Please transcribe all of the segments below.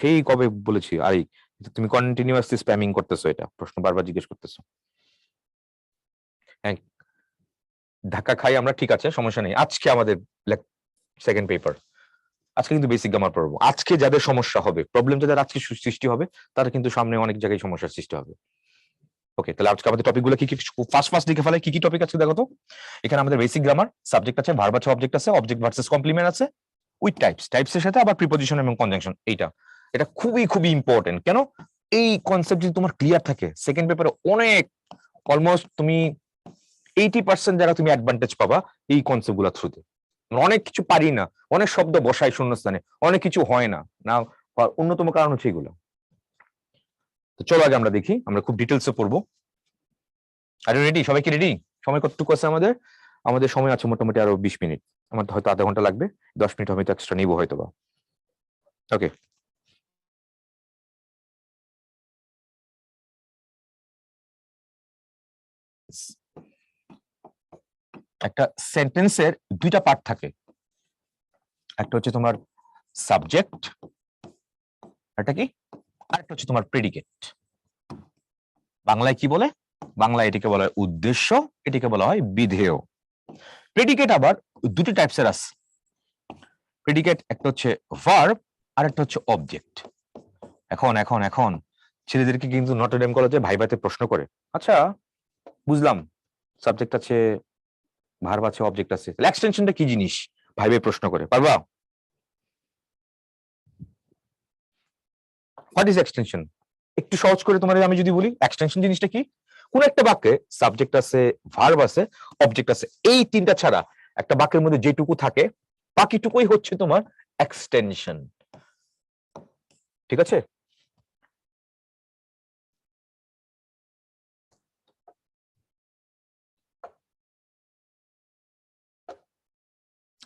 সেই কবে বলেছি? আরে তুমি কন্টিনিউয়াসলি স্প্যামিং করতেছো, এটা প্রশ্ন বারবার জিজ্ঞেস করতেছো। হ্যাঁ, ধাক্কা খাই আমরা, ঠিক আছে, সমস্যা নেই। আজকে আমাদের সেকেন্ড পেপার, আজকে কিন্তু বেসিক গ্রামার পড়বো। আজকে যাদের সমস্যা হবে, প্রবলেম যাদের আজকে সৃষ্টি হবে, তারা কিন্তু সামনে অনেক জায়গায় সমস্যার সৃষ্টি হবে। ওকে, তাহলে আজকে আমাদের টপিকগুলো কি কি ফার্স্ট লিখে ফেলে। কি কি টপিক আছে দেখো তো। এখানে আমাদের বেসিক গ্রামার, সাবজেক্ট আছে, ভার্ব আছে, অবজেক্ট আছে, অবজেক্ট ভার্সেস কমপ্লিমেন্ট আছে, উইথ টাইপসের সাথে আবার প্রিপজিশন এবং কনজাংশন। এটা খুবই খুবই ইম্পর্টেন্ট। কেন? এই কনসেপ্ট যদি তোমার ক্লিয়ার থাকে, সেকেন্ড পেপারে অনেক, অলমোস্ট তুমি 80% যারা তুমি অ্যাডভান্টেজ পাবা এই কনসেপ্ট গুলা থ্রুতে। অনেক কিছু পারি না, অনেক শব্দ বসাই শূন্যস্থানে, অনেক কিছু হয় না না, অন্যতম কারণ হচ্ছে এগুলো। তো চলো আগে আমরা দেখি, আমরা খুব ডিটেলসে পড়বো। আর রেডি? সবাই কি রেডি? সময় কতটুকু আছে আমাদের? আমাদের সময় আছে মোটামুটি আরো 20 মিনিট। আমার হয়তো আধা ঘন্টা লাগবে, 10 মিনিট হয়তো এক্সট্রা নিবো হয়তো বা। ওকে, একটা সেন্টেন্সের দুইটা পার্ট থাকে। একটা হচ্ছে তোমার সাবজেক্ট, একটা কি, আরেকটা হচ্ছে তোমার প্রেডিকেট। বাংলায় কি বলে? বাংলায় এটাকে বলা হয় উদ্দেশ্য, এটাকে বলা হয় বিধেয়। প্রেডিকেট আবার দুটো টাইপসের আছে। প্রেডিকেট একটা হচ্ছে ভার্ব, আর একটা হচ্ছে অবজেক্ট। এখন এখন এখন ছেলেদেরকে কিন্তু নটরডেম কলেজে ভাইভাতে প্রশ্ন করে, আচ্ছা বুঝলাম সাবজেক্ট আছে, ভার্ব আছে, অবজেক্ট আছে, এক্সটেনশনটা কি জিনিস? ভাইবে প্রশ্ন করে, পারবা? What is extension? একটু সহজ করে তোমাদের আমি যদি বলি, এক্সটেনশন জিনিসটা কি? কোন একটা বাক্যে সাবজেক্ট আছে, ভার্ব আছে, অবজেক্ট আছে, এই তিনটা ছাড়া একটা বাক্যের মধ্যে যেটুকু থাকে বাকিটুকুই হচ্ছে তোমার এক্সটেনশন। ঠিক আছে?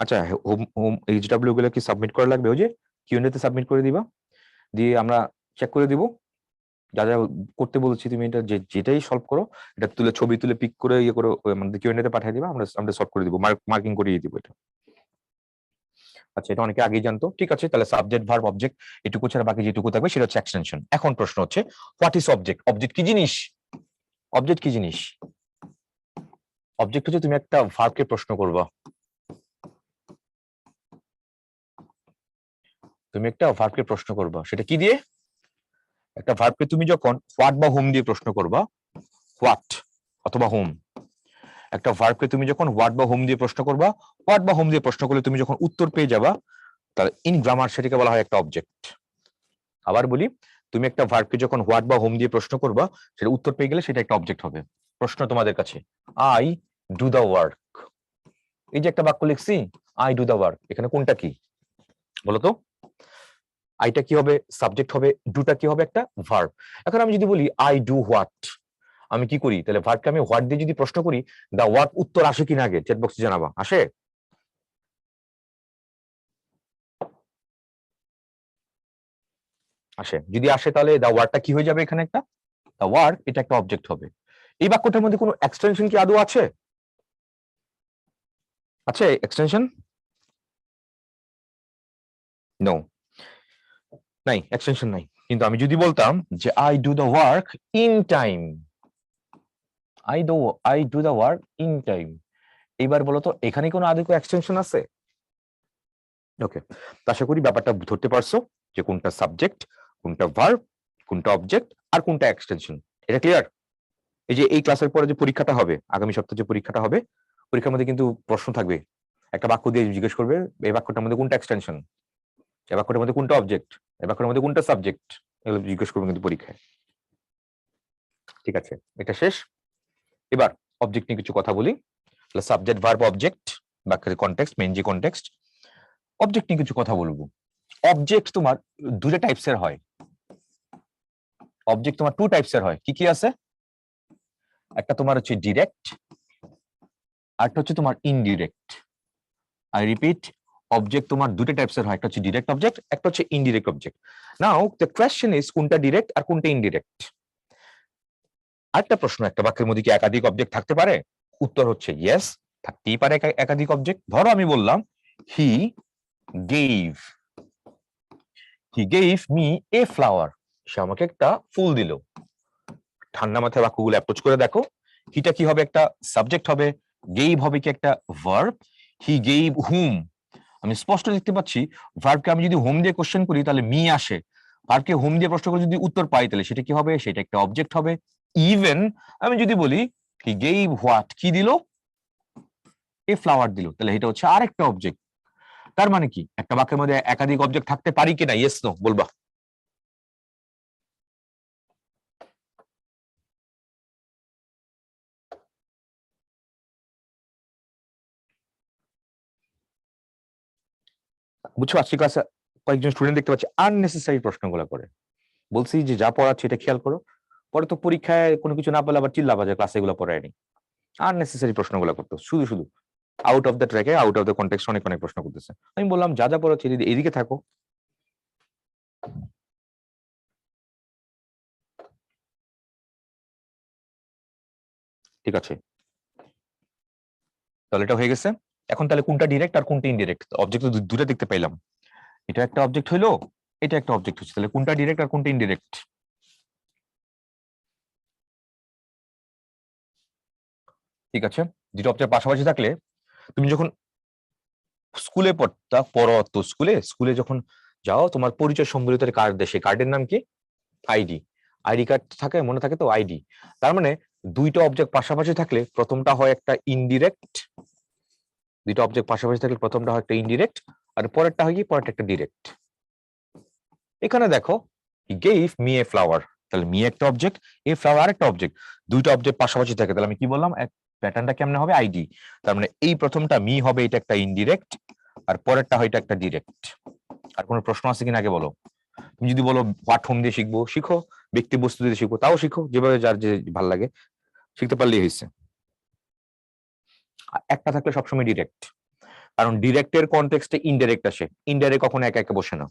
আচ্ছা, হোম হোম এইচডব্লিউ গুলো কি সাবমিট করা লাগবে? ওই যে কিউএনএ তে সাবমিট করে দিবা, দিয়ে আমরা চেক করে দিব। যা যা করতে বলছি তুমি এটা যেটাই সলভ করো, এটা তুলে ছবি তুলে পিক করে ইয়ে করে আমাদের কিউএনএ তে পাঠিয়ে দিবা, আমরা আমরা সলভ করে দিব, মার্কিং করিয়ে দিব এটা। আচ্ছা, এটা অনেকে আগেই জানতো। ঠিক আছে, তাহলে সাবজেক্ট ভার্ব অবজেক্ট এটুকু ছাড়া বাকি যেটুকু থাকবে সেটা হচ্ছে এক্সটেনশন। এখন প্রশ্ন হচ্ছে হোয়াট ইজ অবজেক্ট? অবজেক্ট কি জিনিস? অবজেক্ট কি জিনিস? অবজেক্ট হচ্ছে তুমি একটা ভার্বকে প্রশ্ন করবা, তুমি একটা ভার্বকে প্রশ্ন করবা, সেটা কি দিয়ে? একটা ভার্বকে তুমি যখন হোয়াট বা হোম দিয়ে প্রশ্ন করবা, হোয়াট অথবা হোম, একটা ভার্বকে তুমি যখন হোয়াট বা হোম দিয়ে প্রশ্ন করবা, হোয়াট বা হোম দিয়ে প্রশ্ন করলে তুমি যখন উত্তর পেয়ে যাবা, তাহলে ইন গ্রামার সেটাকে বলা হয় একটা অবজেক্ট। আবার বলি, তুমি একটা ভার্বকে যখন হোয়াট বা হোম দিয়ে প্রশ্ন করবা, সেটা উত্তর পেয়ে গেলে সেটা একটা অবজেক্ট হবে। প্রশ্ন তোমাদের কাছে, আই ডু দা ওয়ার্ক, এই যে একটা বাক্য লিখছি, আই ডু দা ওয়ার্ক, এখানে কোনটা কি বলতো? আইটা কি হবে? সাবজেক্ট হবে, ডুটা কি হবে? একটা ভার্ব। এখন আমি যদি বলি আই ডু হোয়াট, আমি কি করি? তাহলে ভার্বকে আমি হোয়াট দিয়ে যদি প্রশ্ন করি, দা ওয়ার্ক উত্তর আসে কিনা আগে চ্যাট বক্সে জানাবা, আসে? আসে। যদি আসে তাহলে দা ওয়ার্কটা কি হয়ে যাবে? এখানে একটা দা ওয়ার্ক, এটা একটা অবজেক্ট হবে। এই বাক্যটার মধ্যে কোনো এক্সটেনশন কি আদৌ আছে? আছে এক্সটেনশন? নো, নাই, এক্সটেনশন নাই। কিন্তু আমি যদি বলতাম যে I do the work in time, I do the work in time, এইবার বলো তো এখানে কোনো আদৌ এক্সটেনশন আছে? ওকে, আশা করি ব্যাপারটা ধরতে পারছো যে কোনটা সাবজেক্ট, কোনটা ভার্ব, কোনটা অবজেক্ট, আর কোনটা এক্সটেনশন। এটা ক্লিয়ার? এই যে এই ক্লাসের পরে যে পরীক্ষাটা হবে, আগামী সপ্তাহে যে পরীক্ষাটা হবে, পরীক্ষার মধ্যে কিন্তু প্রশ্ন থাকবে, একটা বাক্য দিয়ে জিজ্ঞেস করবে এই বাক্যটার মধ্যে কোনটা এক্সটেনশন, এই বাক্যটার মধ্যে কোনটা অবজেক্ট, এই বাক্যটার মধ্যে কোনটা সাবজেক্ট, এগুলো জিজ্ঞেস করবে কিন্তু পরীক্ষায়। ঠিক আছে, এটা শেষ। এবার অবজেক্ট নিয়ে কিছু কথা বলি। সাবজেক্ট ভার্ব অবজেক্ট, বাক্যের কনটেক্সট, মেইন যে কনটেক্সট, অবজেক্ট নিয়ে কিছু কথা বলবো। অবজেক্ট তোমার দুটো টাইপসের হয়। অবজেক্ট তোমার টু টাইপসের হয়। কি কি আছে? একটা তোমার হচ্ছে ডিরেক্ট, আরেকটা হচ্ছে তোমার ইনডিরেক্ট। আই রিপিট, অবজেক্ট তোমার দুটো টাইপসের হয়, একটা হচ্ছে ডিরেক্ট অবজেক্ট, একটা হচ্ছে indirect object. Now the question is কোনটা ডিরেক্ট আর কোনটা ইনডিরেক্ট। আরেকটা প্রশ্ন, একটা বাক্যের মধ্যে কি একাধিক অবজেক্ট থাকতে পারে? উত্তর হচ্ছে ইয়েস, থাকতেই পারে একাধিক অবজেক্ট। ধরো আমি বললাম he gave, he gave me a flower, সে আমাকে একটা ফুল দিল। ঠান্ডা মাথায় বাক্যগুলো অ্যাপ্রোচ করে দেখো। হিটা কি হবে? একটা সাবজেক্ট হবে। গেভ হবে কি একটা ভার্ব। হি গেভ হুম, আমি স্পষ্ট দেখতে পাচ্ছি ভার্বকে আমি যদি হোম দিয়ে কোশ্চেন করি তাহলে মি আসে। ভার্বকে হোম দিয়ে প্রশ্ন করে যদি উত্তর পাই তাহলে সেটা কি হবে? সেটা একটা অবজেক্ট হবে। ইভেন আমি যদি বলি হি গেভ হোয়াট, কি দিল? এ ফ্লাওয়ার দিল, তাহলে এটা হচ্ছে আরেকটা অবজেক্ট। তার মানে কি একটা বাক্যের মধ্যে একাধিক অবজেক্ট থাকতে পারি কিনা? ইয়েস নো বলবা। বুঝছো, আজকে ক্লাসে কয়েকজন স্টুডেন্ট দেখতে পাচ্ছি আননেসেসারি প্রশ্নগুলো করে। বলছি যে যা পড়াচ্ছি এটা খেয়াল করো, পরে তো পরীক্ষায় কোনো কিছু না পেলে আবার চিল্লা বাজে ক্লাসে এগুলো পড়ায়নি। আননেসেসারি প্রশ্নগুলো করতো শুধু শুধু, আউট অফ দ্য ট্র্যাকে, আউট অফ দ্য কনটেক্সট অনেক অনেক প্রশ্ন করতেছে। আমি বললাম যা যা পড়াচ্ছি এদিকে থাকো। ঠিক আছে, তাহলে এটা হয়ে গেছে। এখন তাহলে কোনটা ডিরেক্ট আর কোনটা ইনডিরেক্ট? অবজেক্ট তো দুটো দেখতে পাইলাম, এটা একটা অবজেক্ট হইলো, এটা একটা অবজেক্ট হচ্ছে, তাহলে কোনটা ডিরেক্ট আর কোনটা ইনডিরেক্ট? ঠিক আছে, দুটো অবজেক্ট পাশাপাশি থাকলে, তুমি যখন স্কুলে পড়ো তো স্কুলে স্কুলে যখন যাও তোমার পরিচয় সম্বলিত কার্ড দেশে, কার্ডের নাম কি? আইডি। আইডি কার্ড থাকে, মনে থাকে তো? আইডি। তার মানে দুইটা অবজেক্ট পাশাপাশি থাকলে প্রথমটা হয় একটা ইনডিরেক্ট, দুইটা অবজেক্ট পাশাপাশি থাকলে প্রথমটা হয় একটা ইনডিরেক্ট, আর পরেরটা হয় কি? পরেরটা একটা ডিরেক্ট। এখানে দেখো হি গেভ মি এ ফ্লাওয়ার, তাহলে মি একটা অবজেক্ট, এ ফ্লাওয়ার আরেকটা অবজেক্ট, দুইটা অবজেক্ট পাশাপাশি থাকে, তাহলে আমি কি বললাম? প্যাটার্নটা কেমনে হবে? আইডি। তার মানে এই প্রথমটা মি হবে, এটা একটা ইনডিরেক্ট, আর পরেরটা হয় এটা একটা ডিরেক্ট। আর কোনো প্রশ্ন আছে কিনা আগে বলো। তুমি যদি বলো হোয়াট হোম দিয়ে শিখবো, শিখো। ব্যক্তি বস্তু দিয়ে শিখবো, তাও শিখো, যেভাবে যার যে ভাল লাগে, শিখতে পারলেই হয়েছে। একটা থাকলে সবসময় ডিরেক্ট, কারণ ডিরেক্টের কনটেক্সটে ইনডাইরেক্ট আসে, ইনডাইরেক্ট কখনো একা একা বসে না।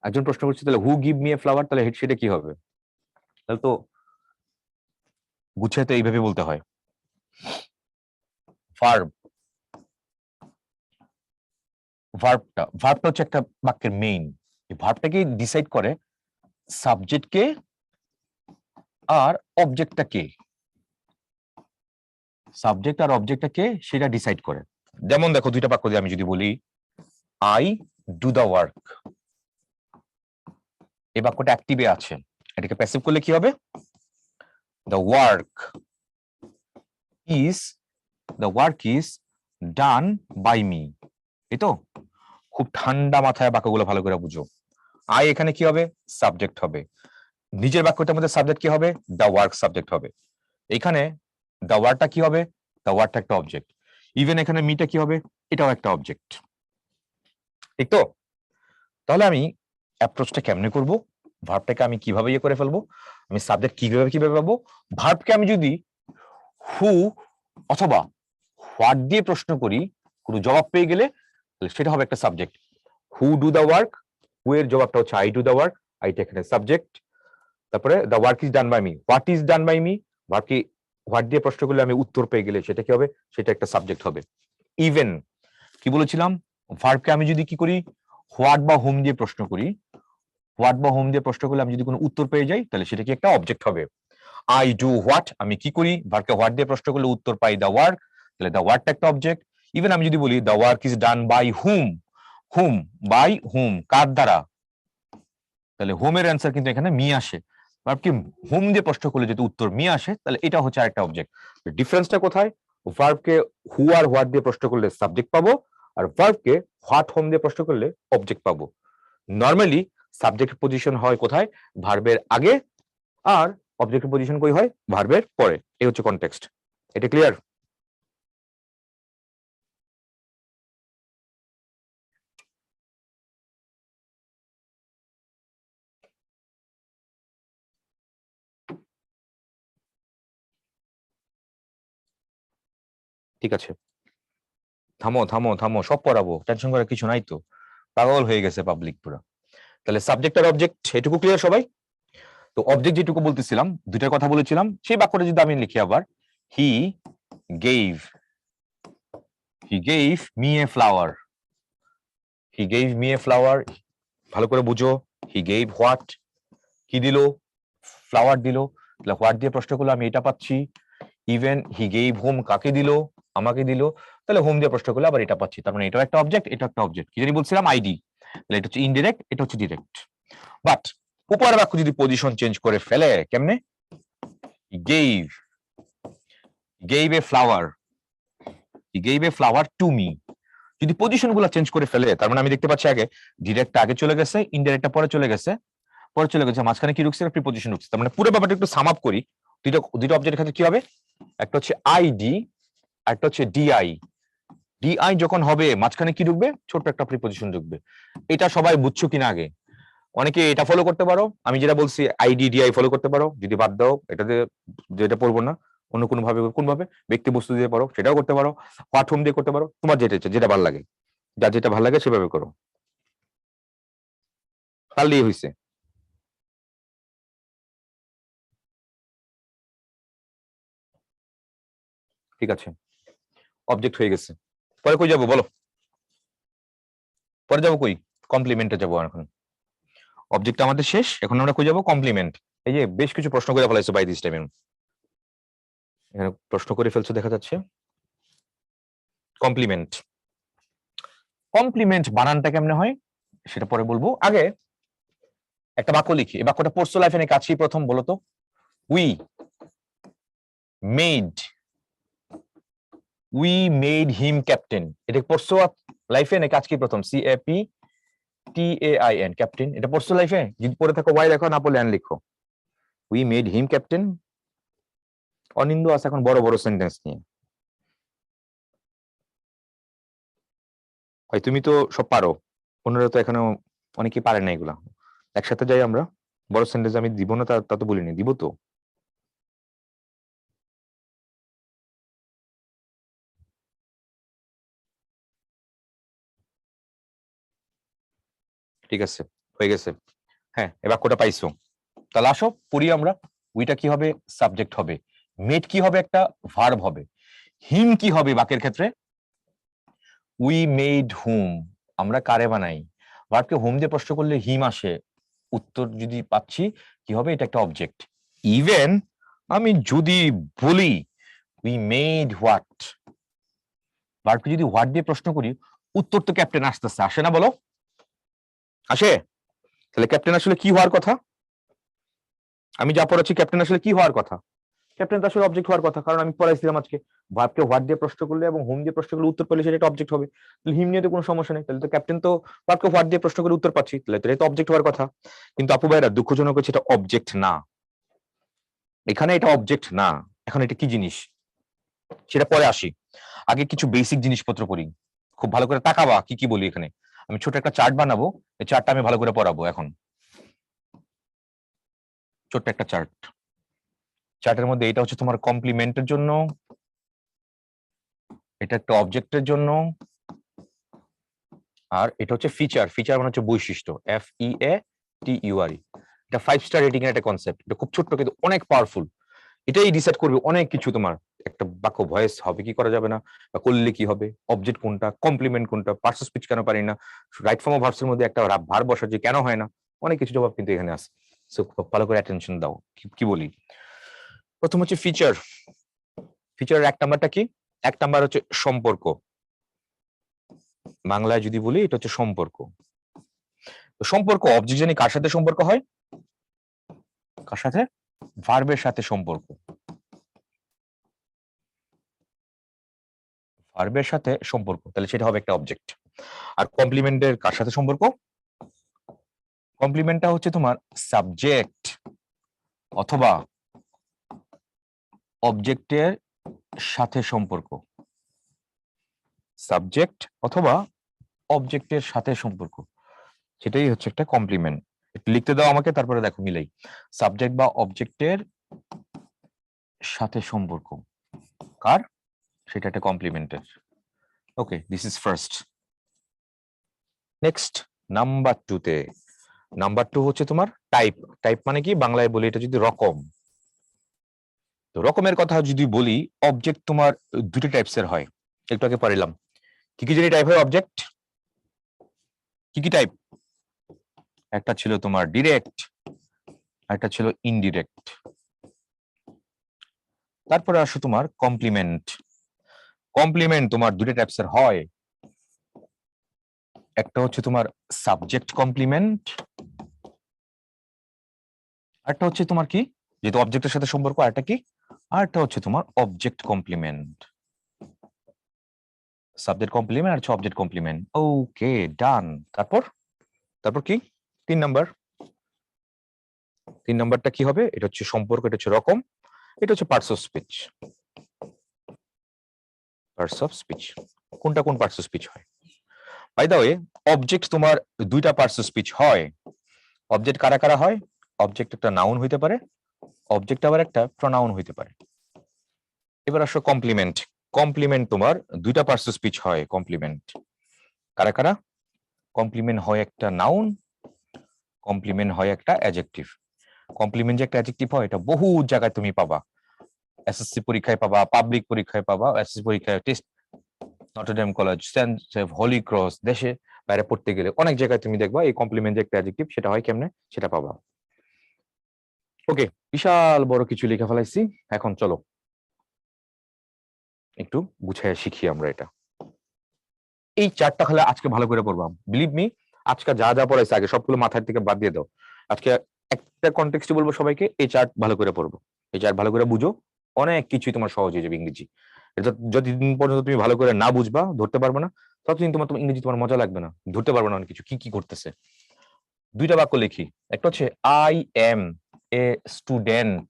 একজন প্রশ্ন করছে তাহলে হু গিভ মি এ ফ্লাওয়ার, তাহলে সেটা কি হবে? তাহলে তো গুছিয়ে তো এইভাবে বলতে হয়। ভার্ব, ভার্বটা হচ্ছে একটা বাক্যের মেইন। এই ভার্বটাকে ডিসাইড করে সাবজেক্ট কে আর অবজেক্টটা কে, সাবজেক্ট আর অবজেক্টটা কে সেটা ডিসাইড করে। যেমন দেখো দুইটা বাক্য দিয়ে আমি যদি বলি আই ডু দা ওয়ার্ক, এই বাক্যটা অ্যাক্টিভে আছে, এটাকে প্যাসিভ করলে কি হবে? The work is, the work is done by me. এই তো, খুব ঠান্ডা মাথায় বাক্যগুলো ভালো করে বুঝো। আই এখানে কি হবে? সাবজেক্ট হবে। নিজের বাক্যটার মধ্যে সাবজেক্ট কি হবে? দ্য ওয়ার্ক সাবজেক্ট হবে। এখানে দ্য ওয়ার্কটা কি হবে? দ্য ওয়ার্কটা একটা অবজেক্ট। ইভেন এখানে মিটা কি হবে? এটাও একটা অবজেক্ট। ঠিক তো? তাহলে আমি অ্যাপ্রোচটা কেমনে করব? ভার্বটাকে আমি কিভাবে ইয়ে করে ফেলবো? আমি সাবজেক্ট কিভাবে কিভাবে পাবো? ভার্বকে আমি যদি হু অথবা হোয়াট দিয়ে প্রশ্ন করি, কোনো জবাব পেয়ে গেলে সেটা হবে একটা subject. Who do the work, who এর জবাবটা হচ্ছে আই ডু দা ওয়ার্ক, আইটা এখানে সাবজেক্ট। তারপরে the work is done by me, what is done by me, ভার্বকে হোয়াট দিয়ে প্রশ্ন করলে আমি উত্তর পেয়ে গেলে সেটা কি হবে? সেটা একটা সাবজেক্ট হবে। ইভেন কি বলেছিলাম? ভার্বকে আমি যদি কি করি? হোয়াট বা হোম দিয়ে প্রশ্ন করি, হোয়াট বা হোম দিয়ে প্রশ্ন করলে আমি যদি কোনো উত্তর পেয়ে যাই তাহলে সেটা কি একটা অবজেক্ট হবে। আই ডু হোয়াট, আমি কি করি, ভার্বকে হোয়াট দিয়ে প্রশ্ন করলে উত্তর পাই দা ওয়ার্ক, তাহলে দা ওয়ার্কটা একটা অবজেক্ট। ইভেন আমি যদি বলি the work is done by whom, whom by whom, কার দ্বারা, তাহলে হোমের অ্যান্সার কিন্তু এখানে মি আসে। ভার্বকে হোম দিয়ে প্রশ্ন করলে যদি উত্তর মি আসে তাহলে এটা হচ্ছে আরেকটা অবজেক্ট। ডিফারেন্সটা কোথায়? ভার্বকে হু আর হোয়াট দিয়ে প্রশ্ন করলে সাবজেক্ট পাবো, আর ভার্বকে হোয়াট হোম দিয়ে প্রশ্ন করলে অবজেক্ট পাবো। নরমালি সাবজেক্ট পজিশন হয় কোথায়? ভার্বের আগে, আর অবজেক্টিভ পজিশন কই হয়? ভার্বের পরে। এই হচ্ছে কনটেক্সট। এটা ক্লিয়ার? ঠিক আছে, থামো থামো থামো, সব পড়াবো, টেনশন করার কিছু নাই তো। পাগল হয়ে গেছে পাবলিক পুরো। তাহলে সাবজেক্ট আর অবজেক্ট এটুকু ক্লিয়ার সবাই? তো অবজেক্ট যেটুকু বলতেছিলাম, দুইটার কথা বলেছিলাম, সেই বাক্যটা যদি আমি লিখি আবার, হি gave me a flower, he gave me a flower, ভালো করে বুঝো, হি গেভ হোয়াট, কি দিল, ফ্লাওয়ার দিল, তাহলে হোয়াট দিয়ে প্রশ্ন করলে আমি এটা পাচ্ছি। ইভেন হি গেভ হোম, কাকে দিল, আমাকে দিল, তাহলে হোম দিয়ে প্রশ্ন করলে আবার এটা পাচ্ছি। তার মানে এটাও একটা অবজেক্ট, এটা একটা অবজেক্ট। কি জানি বলছিলাম, আইডি, তাহলে এটা হচ্ছে ইনডিরেক্ট, এটা হচ্ছে ডিরেক্ট। বাট উপরের বাক্য যদি পজিশন চেঞ্জ করে ফেলে, কেমনে, gave a flower, he gave a flower to me, যদি পজিশন গুলো চেঞ্জ করে ফেলে, তার মানে আমি দেখতে পাচ্ছি আগে ডিরেক্ট আগে চলে গেছে, ইনডিরেক্টটা পরে চলে গেছে, মাঝখানে কি ঢুকছে, প্রিপজিশন ঢুকছে। তার মানে পুরো ব্যাপারটা একটু সাম আপ করি, দুইটা অবজেক্টের ক্ষেত্রে কি হবে, একটা হচ্ছে আইডি, একটা হচ্ছে ডিআই। ডিআই যখন হবে মাঝখানে কি ঢুকবে, ছোট্ট একটা প্রিপজিশন ঢুকবে। এটা সবাই বুঝছো কিনা আগে, অনেকে এটা ফলো করতে পারো, আমি যেটা বলছি আইডি ডিআই ফলো করতে পারো, যদি বাদ দাও এটাতে যেটা পড়বো না, অন্য কোনো ভাবে কোন ভাবে ব্যক্তি বস্তু দিয়ে পারো সেটাও করতে পারো, হোয়াট হোম দিয়ে করতে পারো, তোমার যেটা ইচ্ছা, যেটা ভালো লাগে, যার যেটা ভালো লাগে সেভাবে করো, পারলেই হয়েছে। ঠিক আছে, অবজেক্ট হয়ে গেছে, পরে কই যাবো বলো, পরে যাবো কই, কমপ্লিমেন্টে যাবো এখন। অবজেক্ট আমাদের শেষ, এখন আমরা কই যাবো, কমপ্লিমেন্ট। এই যে বেশ কিছু প্রশ্ন করে ফেলাইছো বাই দিস টাইম, এখানে প্রশ্ন করে ফেলছো দেখা যাচ্ছে। কমপ্লিমেন্ট, বানানটা কেমনে হয় সেটা পরে বলবো, আগে একটা বাক্য লিখি। এই বাক্যটা পড়ছো লাইফে নাকি আজকেই প্রথম, বলো তো। উই মেড হিম ক্যাপ্টেন, এটা পড়ছো লাইফে নাকি আজকেই প্রথম, CAPTAIN ক্যাপ্টেন, এটা পড়ছো লাইফে? যদি পড়ে থাকো ওয়াই লেখো, না পড়লে অ্যান লিখো। উই মেড হিম ক্যাপ্টেন, অনিন্দ আছে এখন বড় বড় সেন্টেন্স নিয়ে। ভাই তুমি তো সব পারো, অন্যরা তো এখনো অনেকেই পারে না এগুলা। একসাথে যাই আমরা, বড় সেন্টেন্স আমি দিব না, তা তো বলিনি, দিব তো। ঠিক আছে, হয়ে গেছে। হ্যাঁ, এ বাক্যটা পাইছো, তাহলে আসো পড়ি আমরা। উইটা কি হবে, সাবজেক্ট হবে। মেড কি হবে, একটা ভার্ব হবে। হিম কি হবে বাক্যের ক্ষেত্রে, উই মেড হুম, আমরা কারে বানাই। ভার্বকে হোম দিয়ে প্রশ্ন করলে হিম আসে, উত্তর যদি পাচ্ছি কি হবে, এটা একটা অবজেক্ট। ইভেন আমি যদি বলি উই মেড হোয়াট, ভার্বকে যদি হোয়াট দিয়ে প্রশ্ন করি, উত্তর তো ক্যাপ্টেন আসতেছে, আসে না বলো, আসে। তাহলে ক্যাপ্টেন আসলে কি হওয়ার কথা, আমি যা পড়াচ্ছি ক্যাপ্টেন আসলে কি হওয়ার কথা, ক্যাপ্টেন তো আসলে অবজেক্ট হওয়ার কথা, কারণ আমি পড়াইছিলাম আজকে ভার্বকে হোয়াট দিয়ে প্রশ্ন করলে এবং হোম দিয়ে প্রশ্ন করলে উত্তর পেলে সেটা একটা অবজেক্ট হবে। তাহলে হিম নিয়ে তো কোনো সমস্যা নেই, তাহলে তো ক্যাপ্টেন তো ভার্বকে হোয়াট দিয়ে প্রশ্ন করে উত্তর পাচ্ছি, তাহলে এটা তো অবজেক্ট হওয়ার কথা। কিন্তু আপু ভাইরা দুঃখজনক হচ্ছে এটা অবজেক্ট না, এখানে এটা অবজেক্ট না। এখন এটা কি জিনিস সেটা পরে আসি, আগে কিছু বেসিক জিনিসপত্র করি। খুব ভালো করে তাকাবা কি কি বলি এখানে। আমি ছোট একটা চার্ট বানাবো, এই চার্টটা আমি ভালো করে পড়াবো এখন। ছোট্ট একটা চার্ট, চার্টের মধ্যে এটা হচ্ছে তোমার কমপ্লিমেন্টের জন্য, এটা একটা অবজেক্টের জন্য, আর এটা হচ্ছে ফিচার, মানে হচ্ছে বৈশিষ্ট্য, FEATURE। এটা 5 স্টার রেটিং এর একটা কনসেপ্ট, এটা খুব ছোট্ট কিন্তু অনেক পাওয়ারফুল। এটাই ডিসাইড করবে অনেক কিছু, তোমার একটা বাক্য ভয়েস হবে কি করা যাবে না, বা করলে কি হবে, অবজেক্ট কোনটা, কমপ্লিমেন্ট কোনটা, পার্টস অফ স্পিচ কেন পারি না, রাইট ফর্ম অফ ভার্বস এর মধ্যে একটা ভার্ব বসা যে কেন হয় না, অনেক কিছু জবাব কিন্তু এখানে আছে। সো ভালো করে অ্যাটেনশন দাও, কি বলি। প্রথম হচ্ছে ফিচার, ফিচারের এক নাম্বারটা কি, এক নাম্বার হচ্ছে সম্পর্ক। বাংলায় যদি বলি এটা হচ্ছে সম্পর্ক। সম্পর্ক অবজেক্ট জানি কার সাথে সম্পর্ক হয়, কার সাথে, ভার্বের সাথে সম্পর্ক, ভার্বের সাথে সম্পর্ক, তাহলে সেটা হবে একটা অবজেক্ট। আর কমপ্লিমেন্টের কার সাথে সম্পর্ক, কমপ্লিমেন্টটা হচ্ছে তোমার সাবজেক্ট অথবা অবজেক্টের সাথে সম্পর্ক, সাবজেক্ট অথবা অবজেক্টের সাথে সম্পর্ক, সেটাই হচ্ছে একটা কমপ্লিমেন্ট। একটু লিখতে দাও আমাকে, তারপরে দেখো মিলাই, সাবজেক্ট বা অবজেক্টের সাথে সম্পর্ক কার, সেটা একটা কমপ্লিমেন্টের। Okay, this is first. Next number 2 তে নাম্বার 2 হচ্ছে তোমার টাইপ। টাইপ মানে কি, বাংলায় বলি এটা যদি রকম। তো রকমের কথা যদি বলি, অবজেক্ট তোমার দুটো টাইপসের হয়, একটু আগে পারিলাম। কি কি জানি টাইপ হয় অবজেক্ট, কি কি টাইপ? একটা ছিল তোমার ডিরেক্ট, একটা ছিল ইনডিরেক্ট। তারপরে আসো তোমার কমপ্লিমেন্ট। কমপ্লিমেন্ট তোমার দুটো টাইপসের হয়, একটা হচ্ছে তোমার সাবজেক্ট কমপ্লিমেন্ট, আরেকটা হচ্ছে তোমার কি, যেহেতু অবজেক্টের সাথে সম্পর্ক, আরেকটা কি, আরেকটা হচ্ছে তোমার অবজেক্ট কমপ্লিমেন্ট। সাবজেক্ট কমপ্লিমেন্ট আর হচ্ছে অবজেক্ট কমপ্লিমেন্ট। ওকে, ডান। তারপর তারপর কি 3 নাম্বার। 3 নাম্বারটা কি হবে? এটা হচ্ছে সম্পর্ক, এটা হচ্ছে রকম, এটা হচ্ছে parts of speech. Parts of speech, কোনটা কোন পার্টস অফ স্পিচ হয়? বাই দ্য ওয়ে, অবজেক্ট তোমার দুইটা পার্টস অফ স্পিচ হয়। অবজেক্ট কারা কারা হয়? অবজেক্ট একটা নাউন হইতে পারে, অবজেক্ট আবার একটা প্রোনাউন হইতে পারে। এবার আসো কমপ্লিমেন্ট। কমপ্লিমেন্ট তোমার দুইটা পার্টস অফ স্পিচ হয়। কমপ্লিমেন্ট কারা কারা? কমপ্লিমেন্ট হয় একটা নাউন, কমপ্লিমেন্ট হয় একটা অ্যাডজেক্টিভ। কমপ্লিমেন্ট যে একটা অ্যাডজেক্টিভ হয়, এটা বহু জায়গায় তুমি পাবা। এসএসসি পরীক্ষায় পাবা, পাবলিক পরীক্ষায় পাবা, এসএসসি পরীক্ষায়, টেস্ট, নটরডেম কলেজ, সেন্ট জেভ, হোলি ক্রস, দেশে বাইরে পড়তে গেলে অনেক জায়গায় তুমি দেখবা এই কমপ্লিমেন্ট যে একটা অ্যাডজেক্টিভ, সেটা হয় কেমনে, সেটা পাবা। ওকে, বিশাল বড় কিছু লিখে ফেলাইছি, এখন চলো একটু গুছায় শিখি আমরা এটা। এই চারটা খালি আজকে ভালো করে পড়বাম, বিলিভ মি। আজকে যা যা পড়াইছে আগে সবগুলো মাথার থেকে বাদ দিয়ে দাও। আজকে একটা কনটেক্সটে বলবো সবাইকে, এই চার্ট ভালো করে পড়বো, এই চার্ট ভালো করে বুঝো, অনেক কিছুই তোমার সহজ হয়ে যাবে ইংরেজি। এটা যতদিন পর্যন্ত তুমি ভালো করে না বুঝবা, ধরতে পারবে না, ততদিন তোমার ইংরেজি তোমার মজা লাগবে না, ধরতে পারবে না অনেক কিছু কি কি করতেছে। দুইটা বাক্য লিখি, একটা হচ্ছে I am a student.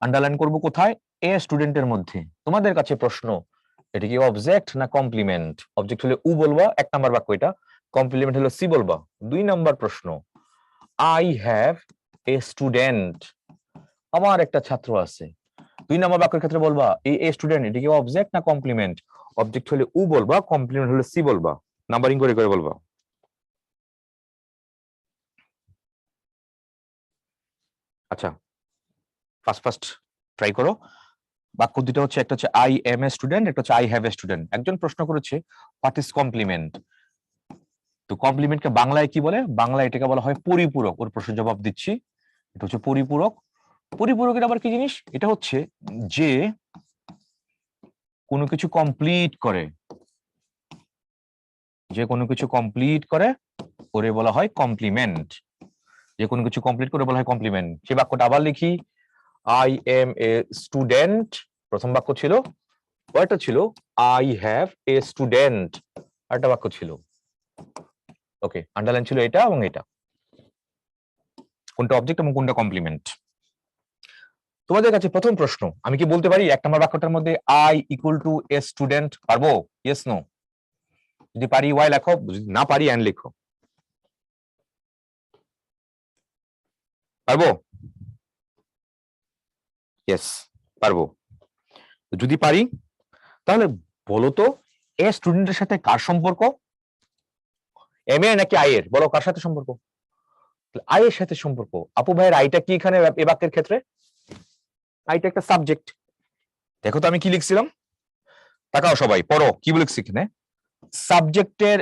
Underline করবো কোথায়? এ স্টুডেন্টের মধ্যে। তোমাদের কাছে প্রশ্ন, এটা কি অবজেক্ট না কমপ্লিমেন্ট? অবজেক্ট হলে উ বলবা, 1 নাম্বার বাক্য এটা। কমপ্লিমেন্ট হলে সি বলবা, 2 নাম্বার প্রশ্ন। আই হ্যাভ এ স্টুডেন্ট, আমার একটা ছাত্র আছে। 2 নাম্বার বাক্যের ক্ষেত্রে বলবা এই এ স্টুডেন্ট, এটা কি অবজেক্ট না কমপ্লিমেন্ট? অবজেক্ট হলে উ বলবা, কমপ্লিমেন্ট হলে সি বলবা। নাম্বারিং করে করে বলবা। আচ্ছা, ফার্স্ট ফার্স্ট ট্রাই করো। বাক্য দুটো হচ্ছে, একটা হচ্ছে আই এম এ স্টুডেন্ট, একটা হচ্ছে আই হ্যাভ এ স্টুডেন্ট। একজন প্রশ্ন করেছে হোয়াট ইজ কমপ্লিমেন্ট। তো কমপ্লিমেন্টকে বাংলায় কি বলে? বাংলায় এটাকে বলা হয় পরিপূরক। ওর প্রশ্ন জবাব দিচ্ছি, এটা হচ্ছে পরিপূরক। পরিপূরকের আবার কি জিনিস? এটা হচ্ছে যে কোনো কিছু কমপ্লিট করে, যে কোনো কিছু কমপ্লিট করে ওরে বলা হয় কমপ্লিমেন্ট। যে কোনো কিছু কমপ্লিট করে বলা হয় কমপ্লিমেন্ট। সেই বাক্যটা আবার লিখি, আই এম এ স্টুডেন্ট, প্রথম বাক্য ছিল। কয়টা ছিল? আই হ্যাভ এ স্টুডেন্ট, আরেকটা বাক্য ছিল। ওকে, আন্ডারলাইন ছিল এটা এবং এটা, কোনটা অবজেক্ট এবং কোনটা কমপ্লিমেন্ট। তোমাদের কাছে প্রথম প্রশ্ন, আমি কি বলতে পারি 1 নম্বর বাক্যটার মধ্যে I equal to a student? পারবো? Yes no? যদি পারি ওয়াই লেখো, যদি না পারি এন্ড লিখো। পারবো? ইয়েস, পারবো। যদি পারি তাহলে বলো তো, এ স্টুডেন্টের সাথে কার সম্পর্ক? এম এ নাকি আই এর? বলো কার সাথে সম্পর্ক? আই এর সাথে সম্পর্ক। আপু ভাইয়ের আইটা কি এখানে এ বাক্যের ক্ষেত্রে? আইটা একটা সাবজেক্ট। দেখো তো আমি কি লিখছিলাম, তাকাও সবাই, পড়ো কি লিখছি এখানে। সাবজেক্টের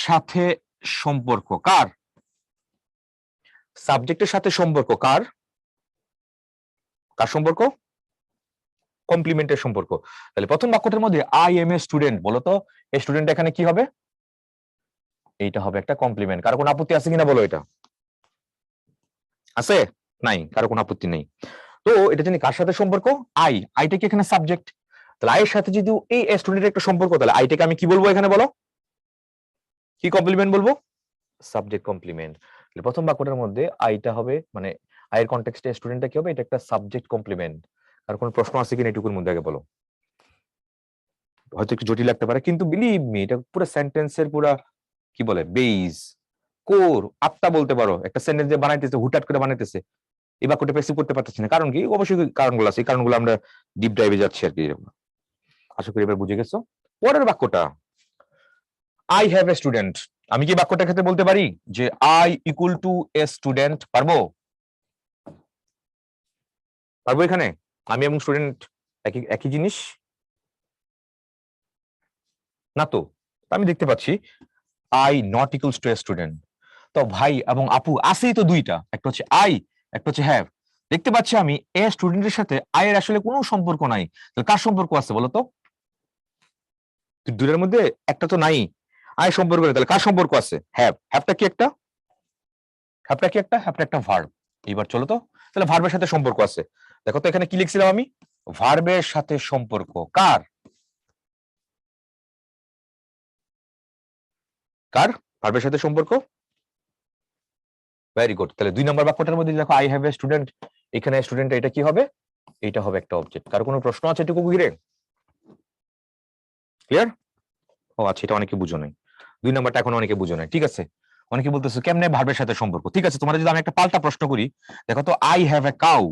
সাথে সম্পর্ক কার? সাবজেক্টের সাথে সম্পর্ক কার? কার সম্পর্ক? কমপ্লিমেন্টের সম্পর্ক। তাহলে প্রথম বাক্যটার মধ্যে আই এম এ স্টুডেন্ট, বলতো এই স্টুডেন্ট এখানে কি হবে? এইটা হবে একটা কমপ্লিমেন্ট। কারো কোনো আপত্তি আছে কিনা বলো? এটা আছে? নাই, কারো কোনো আপত্তি নেই। তো এটা জানি কার সাথে সম্পর্ক? আই। আইটা কি এখানে সাবজেক্ট? তাহলে আই এর সাথে যদি এই স্টুডেন্টের একটা সম্পর্ক, তাহলে আইটাকে আমি কি বলবো এখানে? বলো কি কমপ্লিমেন্ট বলবো? Subject complement. প্রথম বাক্যটার মধ্যে আইটা হবে, মানে আইয়ের কনটেক্সটে স্টুডেন্টটা কি হবে? এটা একটা সাবজেক্ট কমপ্লিমেন্ট। আর কোনো প্রশ্ন আছে কিনা এটুকুর মধ্যে আগে বলো। হয়তো একটু জটিল লাগতে পারে, কিন্তু বিলিভ মি এটা পুরো সেন্টেন্সের পুরা কি বলে বেস, কোর, আত্মা বলতে পারো। একটা সেন্টেন্স যে বানাইতেছে, হুটহাট করে বানাইতেছে, এই বাক্যটা পেসিভ করতে পারতেছি না, কারণ কি? অবশ্যই কারণগুলো আছে, এই কারণগুলো আমরা ডিপ ডাইভে যাচ্ছি আর কি। আশা করি এবার বুঝে গেছো। পরের বাক্যটা, আই হ্যাভ এ স্টুডেন্ট। আমি কি বাক্যটার ক্ষেত্রে বলতে পারি যে I equal to a student? পারবো? পারবো? এখানে আমি এবং স্টুডেন্ট একই একই জিনিস না তো? আমি দেখতে পাচ্ছি I not equals to a student. তো ভাই এবং আপু আছেই তো দুইটা, একটা হচ্ছে আই, একটা হচ্ছে হ্যাভ। দেখতে পাচ্ছি আমি এ স্টুডেন্টের সাথে আই এর আসলে কোনো সম্পর্ক নাই। তাহলে কার সম্পর্ক আছে বলো তো? দুইটার মধ্যে একটা তো নাই, আই সম্পর্ক নেই, তাহলে কার সম্পর্ক আছে? হ্যাভ। হ্যাভটা কি একটা? হ্যাভটা কি একটা? হ্যাভটা একটা ভার্ব। এবার চলো তো, তাহলে ভার্বের সাথে সম্পর্ক আছে। দেখো তো এখানে কি লিখছিলাম আমি? ভার্বের সাথে সম্পর্ক কার? কার ভার্বের সাথে সম্পর্ক? Very good. তাহলে 2 নম্বর বাক্যটার মধ্যে দেখো আই হ্যাভ এ স্টুডেন্ট, এখানে স্টুডেন্ট, এটা কি হবে? এটা হবে একটা অবজেক্ট। কার কোনো প্রশ্ন আছে এটুকু ঘিরে? ক্লিয়ার? ও আচ্ছা, এটা অনেকে বুঝো নাই। 2 নাম্বারটা এখন অনেকে বুঝো নাই। ঠিক আছে, অনেকে বলতেছে কেমনে ভার্বের সাথে সম্পর্ক। ঠিক আছে, তোমার যদি আমি একটা পাল্টা প্রশ্ন করি, দেখো তো আই হ্যাভ এ কাউ,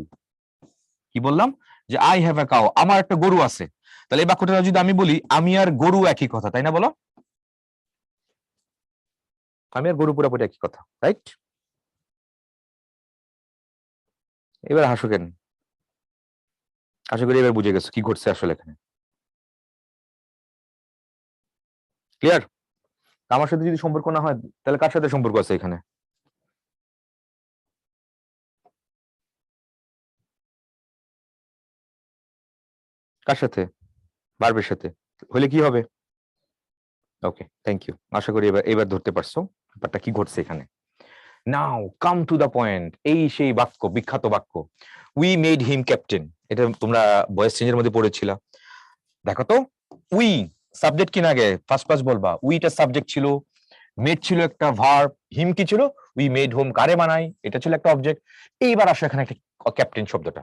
কি বললাম? যে আই হ্যাভ এ কাউ, আমার একটা গরু আছে। তাহলে এই বাক্যটা যদি আমি বলি আমি আর গরু একই কথা, তাই না? বলো, আমি আর গরু পুরোপুরি একই কথা, রাইট? এবার হাসো কেন? আশা করি এবার বুঝে গেছো কি ঘটছে আসলে এখানে। ক্লিয়ার? আমার সাথে যদি সম্পর্ক না হয় তাহলে কার সাথে সম্পর্ক আছে এখানে? কার সাথে? ভার্বের সাথে। হলে কি হবে? ওকে, থ্যাংক ইউ। আশা করি এবার এবার ধরতে পারছো ব্যাপারটা কি ঘটছে এখানে। নাও কাম টু দা পয়েন্ট। এই সেই বাক্য, বিখ্যাত বাক্য, উই মেড হিম ক্যাপ্টেন। এটা তোমরা ভয়েস চেঞ্জের মধ্যে পড়েছিলা। দেখো তো, উই সাবজেক্ট কিনা আগে ফার্স্ট ফার্স্ট বলবা। উইটা সাবজেক্ট ছিল, মেড ছিল একটা ভার্ব, হিম কি ছিল? উই মেড হোম, কারে বানাই, এটা ছিল একটা অবজেক্ট। এইবার আসো এখানে একটা ক্যাপ্টেন শব্দটা।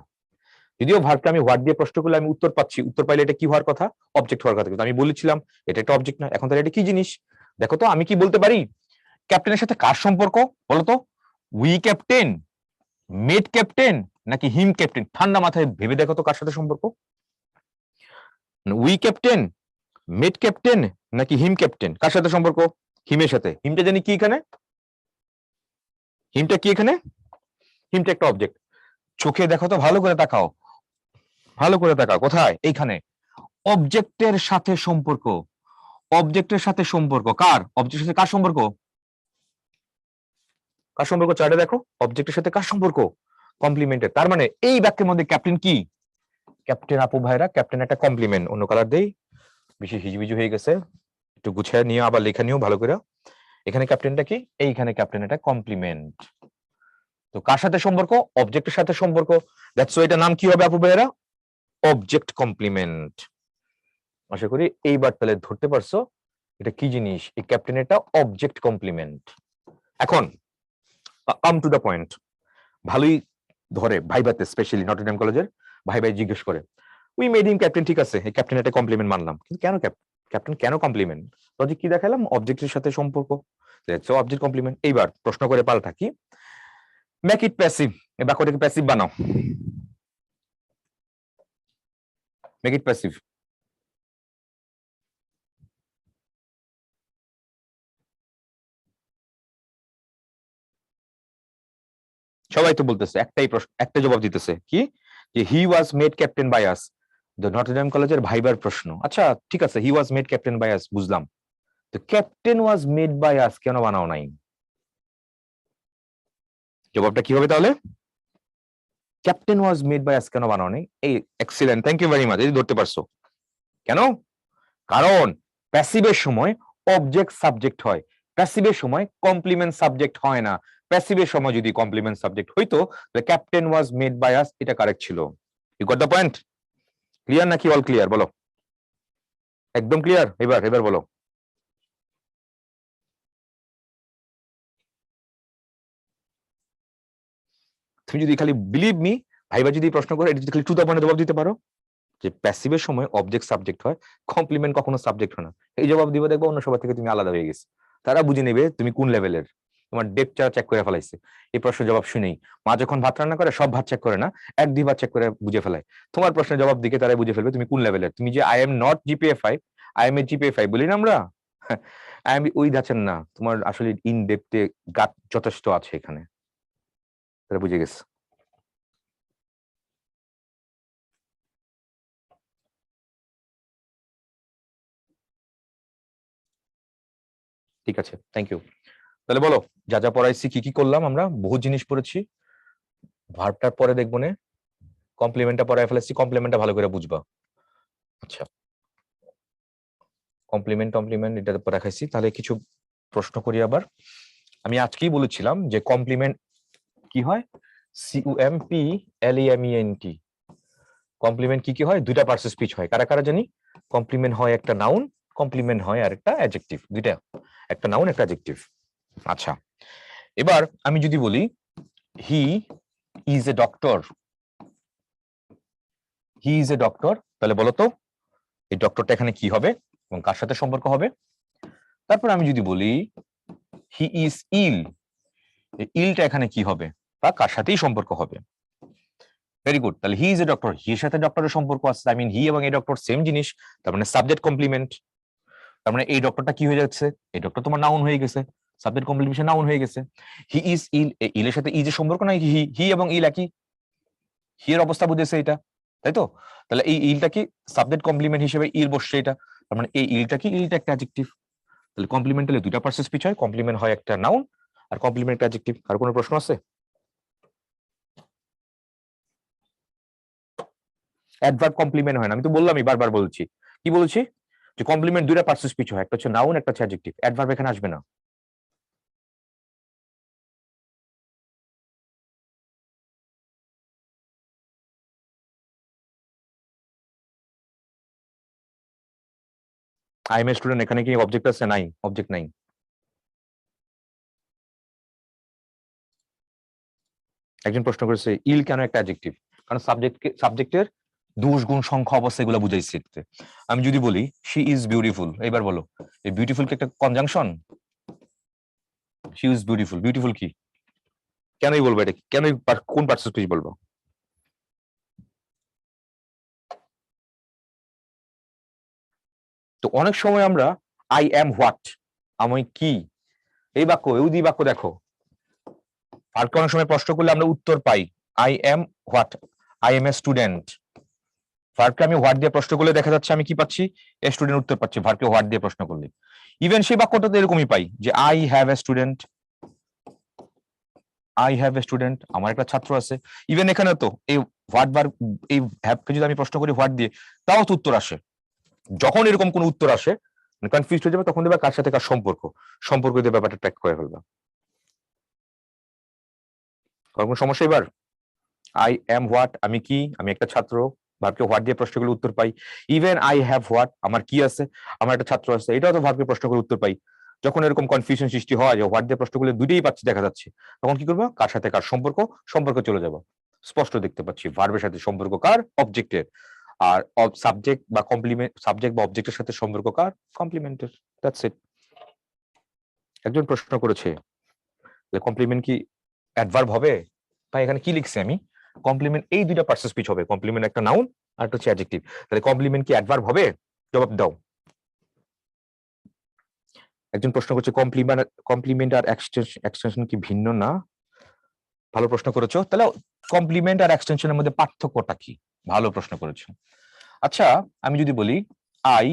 যদিও ভার্বটা আমি হোয়াট দিয়ে প্রশ্ন করলে আমি উত্তর পাচ্ছি, উত্তর পাইলে এটা কি হওয়ার কথা? অবজেক্ট হওয়ার কথা। কিন্তু আমি বলেছিলাম এটা একটা অবজেক্ট না। এখন তাহলে এটা কি জিনিস? দেখো তো, আমি কি বলতে পারি ক্যাপ্টেনের সাথে কার সম্পর্ক? বলতো, উই ক্যাপ্টেন, মেড ক্যাপ্টেন, নাকি হিম ক্যাপ্টেন? ঠান্ডা মাথায় ভেবে দেখো তো কার সাথে সম্পর্ক। উই ক্যাপ্টেন, মেড ক্যাপ্টেন, নাকি হিম ক্যাপ্টেন? কার সাথে সম্পর্ক? হিমের সাথে। হিমটা জানি কি এখানে? হিমটা কি এখানে? হিমটা একটা অবজেক্ট। চোখে দেখো তো, ভালো করে তাকাও, ভালো করে তাকাও। কোথায়? এইখানে। অবজেক্টের সাথে সম্পর্ক, অবজেক্টের সাথে সম্পর্ক কার? অবজেক্টের সাথে কার সম্পর্ক? কার সম্পর্ক? চার্টে দেখো, অবজেক্টের সাথে কার সম্পর্ক? কমপ্লিমেন্টের। তার মানে এই বাক্যের মধ্যে ক্যাপ্টেন কি? ক্যাপ্টেন আপু ভাইরা, ক্যাপ্টেন একটা কমপ্লিমেন্ট। অন্য কালার দেই, বেশি হিজিবিজি হয়ে গেছে, একটু গুছিয়ে নিয়ে আবার লেখা নিও ভালো করে। এখানে ক্যাপ্টেনটা কি? এইখানে ক্যাপ্টেন একটা কমপ্লিমেন্ট। তো কার সাথে সম্পর্ক? অবজেক্টের সাথে সম্পর্ক। দ্যাটস ওয়াই এটার নাম কি হবে আপু ভাইরা? Object complement. আশা করি এইবার তাহলে ধরতে পারছো এটা কি জিনিস। এই ক্যাপ্টেন এটা অবজেক্ট কমপ্লিমেন্ট। এখন কাম টু দা পয়েন্ট। ভালোই ধরে ভাইভাতে, স্পেশালি নটরডেম কলেজের ভাই ভাই জিজ্ঞেস করে উই মেড হিম ক্যাপ্টেন। ঠিক আছে, এই ক্যাপ্টেন একটা কমপ্লিমেন্ট মানলাম, কিন্তু কেন ক্যাপ্টেন কেন কমপ্লিমেন্ট? লজিক কি দেখালাম? অবজেক্টের সাথে সম্পর্ক, অবজেক্ট কমপ্লিমেন্ট। এইবার প্রশ্ন করে পাল্টা কি? Make it passive. এই বাক্যটাকে প্যাসিভ বানাও। Make it passive. সবাই তো বলতেছে একটাই প্রশ্ন, একটা জবাব দিতেছে কি? যে he was made captain by us. Notre Dame কলেজের ভাইবার প্রশ্ন। আচ্ছা ঠিক আছে, he was made captain by us বুঝলাম, তো captain was made by us কেন বানাও নাই? জবাবটা কি হবে তাহলে? Captain was made by us কেন বানাও নাই? এই excellent, thank you very much, এই ধরতে পারছো। কেন? কারণ প্যাসিভের সময় অবজেক্ট সাবজেক্ট হয়, প্যাসিভের সময় কমপ্লিমেন্ট সাবজেক্ট হয় না। প্যাসিভের সময় যদি কমপ্লিমেন্ট সাবজেক্ট হইতো তাহলে captain was made by us এটা কারেক্ট ছিল। You got the point? Clear নাকি অল ক্লিয়ার? বলো, একদম ক্লিয়ার? এবার এবার বলো। তুমি যদি খালি বিলিভ মি, ভাইবা যদি প্রশ্ন করে এটা যদি খালি টু দা পয়েন্টে জবাব দিতে পারো যে প্যাসিভের সময় অবজেক্ট সাবজেক্ট হয়, কমপ্লিমেন্ট কখনো সাবজেক্ট হয় না, এই জবাব দিবে, দেখবো অন্য সবার থেকে তুমি আলাদা হয়ে গেছে। তারা বুঝে নেবে তুমি কোন লেভেলের, তোমার ডেপটা চেক করে ফেলাইছে। এই প্রশ্নের জবাব শুনেই মা যখন ভাত রান্না করে সব ভাত চেক করে না, এক দুই ভাত চেক করে বুঝে ফেলায়। তোমার প্রশ্নের জবাব দিকে তারাই বুঝে ফেলবে তুমি কোন লেভেলের। তুমি যে I am not GPA 5, I am A GPA 5 বলি না আমরা, আমি ওই যাচ্ছেন না, তোমার আসলে ইন ডেপথে গাত যথেষ্ট আছে এখানে, তারা বুঝে গেছে। ঠিক আছে, থ্যাংক ইউ। তাহলে বলো, যা যা পড়াইছি কি কি করলাম আমরা? বহু জিনিস পড়েছি, ভার্বটার পরে দেখবো না, কমপ্লিমেন্টটা পড়ায় ফেলেছি, কমপ্লিমেন্টটা ভালো করে বুঝবা। আচ্ছা, কমপ্লিমেন্ট টমপ্লিমেন্ট এটা দেখাইছি, তাহলে কিছু প্রশ্ন করি আবার। আমি আজকেই বলেছিলাম যে কমপ্লিমেন্ট কি হয়, CUMPLEMENT। কমপ্লিমেন্ট কি কি হয়? দুইটা পার্টস স্পিচ হয়, কারা কারা জানি? কমপ্লিমেন্ট হয় একটা নাউন, কমপ্লিমেন্ট হয় আর একটা অ্যাডজেক্টিভ, দুইটা, একটা নাউন একটা অ্যাডজেক্টিভ। আচ্ছা, এবার আমি যদি বলি he is a doctor, he is a doctor, তাহলে বলো তো এই ডক্টরটা এখানে কি হবে এবং কার সাথে সম্পর্ক হবে? তারপর আমি যদি বলি হি ইজ ইল, ইলটা এখানে কি হবে বা কার সাথেই সম্পর্ক হবে? ভেরি গুড, তাহলে হি ইজ এ ডক্টর, হির সাথে ডক্টরের সম্পর্ক আছে, আই মিন হি এবং এই ডক্টর সেম জিনিস, তার মানে সাবজেক্ট কমপ্লিমেন্ট। তার মানে এই ডক্টরটা কি হয়ে যাচ্ছে? এই ডক্টর তোমার নাউন হয়ে গেছে, সাবজেক্ট কমপ্লিমেন্টের নাউন হয়ে গেছে। হি ইজ ইল, ইলের সাথে ইজের সম্পর্ক নাই, হি হি এবং ইল একই, হি এর অবস্থা বুঝেছে এটা, তাই তো? তাহলে এই ইলটা কি সাবজেক্ট কমপ্লিমেন্ট হিসেবে ইল বসছে এটা, তার মানে এই ইলটা কি, ইলটা একটা অ্যাডজেক্টিভ। তাহলে কমপ্লিমেন্ট হলে দুইটা পার্টস স্পিচ হয়, কমপ্লিমেন্ট হয় একটা নাউন আর কমপ্লিমেন্ট একটা অ্যাডজেক্টিভ। আর কোনো প্রশ্ন আছে? অ্যাডভার্ব কমপ্লিমেন্ট হয় না, আমি তো বললামই, বারবার বলছি, কি বলছি, যে কমপ্লিমেন্ট দুইটা পার্টস স্পিচ হয়, একটা হচ্ছে নাউন একটা হচ্ছে অ্যাডজেক্টিভ, অ্যাডভার্ব এখানে আসবে না। আই এম এ স্টুডেন্ট, এখানে কি অবজেক্ট আছে? নাই, অবজেক্ট নাই। একজন প্রশ্ন করেছে ইল কেন একটা অ্যাডজেক্টিভ? কারণ সাবজেক্টের দোষ গুণ সংখ্যা অবস্থা এগুলো বুঝাইছি। আমি যদি বলি শি ইজ বিউটিফুল, এবার বলো এই বিউটিফুল কি একটা conjunction? She is beautiful, beautiful কি, কেনই বলবো এটা, কেনই কোন পার্টস স্পিচ বলবো? তো অনেক সময় আমরা আই এম হোয়াট, আমি কি, এই বাক্য এই বাক্য দেখো, আর অনেক সময় প্রশ্ন করলে আমরা উত্তর পাই I am what, I am a student. ভার্বকে আমি হোয়াট দিয়ে প্রশ্ন করলে দেখা যাচ্ছে আমি কি পাচ্ছি? এ স্টুডেন্ট উত্তর পাচ্ছি ভার্বকে হোয়াট দিয়ে প্রশ্ন করলে। ইভেন সেই বাক্যটা তো এরকমই পাই যে I have a student, I have a student, আমার একটা ছাত্র আছে। ইভেন এখানে তো এই হোয়াট বার, এই হ্যাভকে যদি আমি প্রশ্ন করি হোয়াট দিয়ে, তাও তো উত্তর আসে। যখন এরকম কোন উত্তর আসে কনফিউজ হয়ে যাবে, তখন দেবে কার সাথে কার সম্পর্ক, সম্পর্ক দিয়ে ব্যাপারটা ট্র্যাক করে ফেলবা। কোনো সমস্যা? এবার আই এম হোয়াট, আমি কি, আমি একটা ছাত্র, ভার্বকে হোয়াট দিয়ে প্রশ্ন করলে উত্তর পাই। ইভেন আই হ্যাভ হোয়াট, আমার কি আছে, আমার একটা ছাত্র আছে, এটাও তো ভার্বকে প্রশ্ন করে উত্তর পাই। যখন এরকম কনফিউশন সৃষ্টি হয় যে হোয়াট দিয়ে প্রশ্ন করলে দুইটাই পাচ্ছি দেখা যাচ্ছে, তখন কি করবো? কার সাথে কার সম্পর্ক, সম্পর্কে চলে যাবো। স্পষ্ট দেখতে পাচ্ছি ভার্বের সাথে সম্পর্ক কার, অবজেক্টের, আর সাবজেক্ট বা কমপ্লিমেন্ট, সাবজেক্ট বা অবজেক্টের সাথে সম্পর্ক কার, কমপ্লিমেন্টের। That's it. একজন প্রশ্ন করেছে যে কমপ্লিমেন্ট কি অ্যাডভার্ব হবে? ভাই এখানে কি লিখছি আমি? কমপ্লিমেন্ট এই দুইটা পার্টস স্পিচ হবে, কমপ্লিমেন্ট একটা নাউন আর একটা হচ্ছে অ্যাডজেক্টিভ। তাহলে কমপ্লিমেন্ট কি অ্যাডভার্ব হবে? জবাব দাও। একজন প্রশ্ন করছে কমপ্লিমেন্ট আর এক্সটেনশন কি ভিন্ন না? ভালো প্রশ্ন করেছো। তাহলে কমপ্লিমেন্ট আর এক্সটেনশনের মধ্যে পার্থক্যটা কি? ভালো প্রশ্ন করেছো। আচ্ছা, আমি যদি বলি I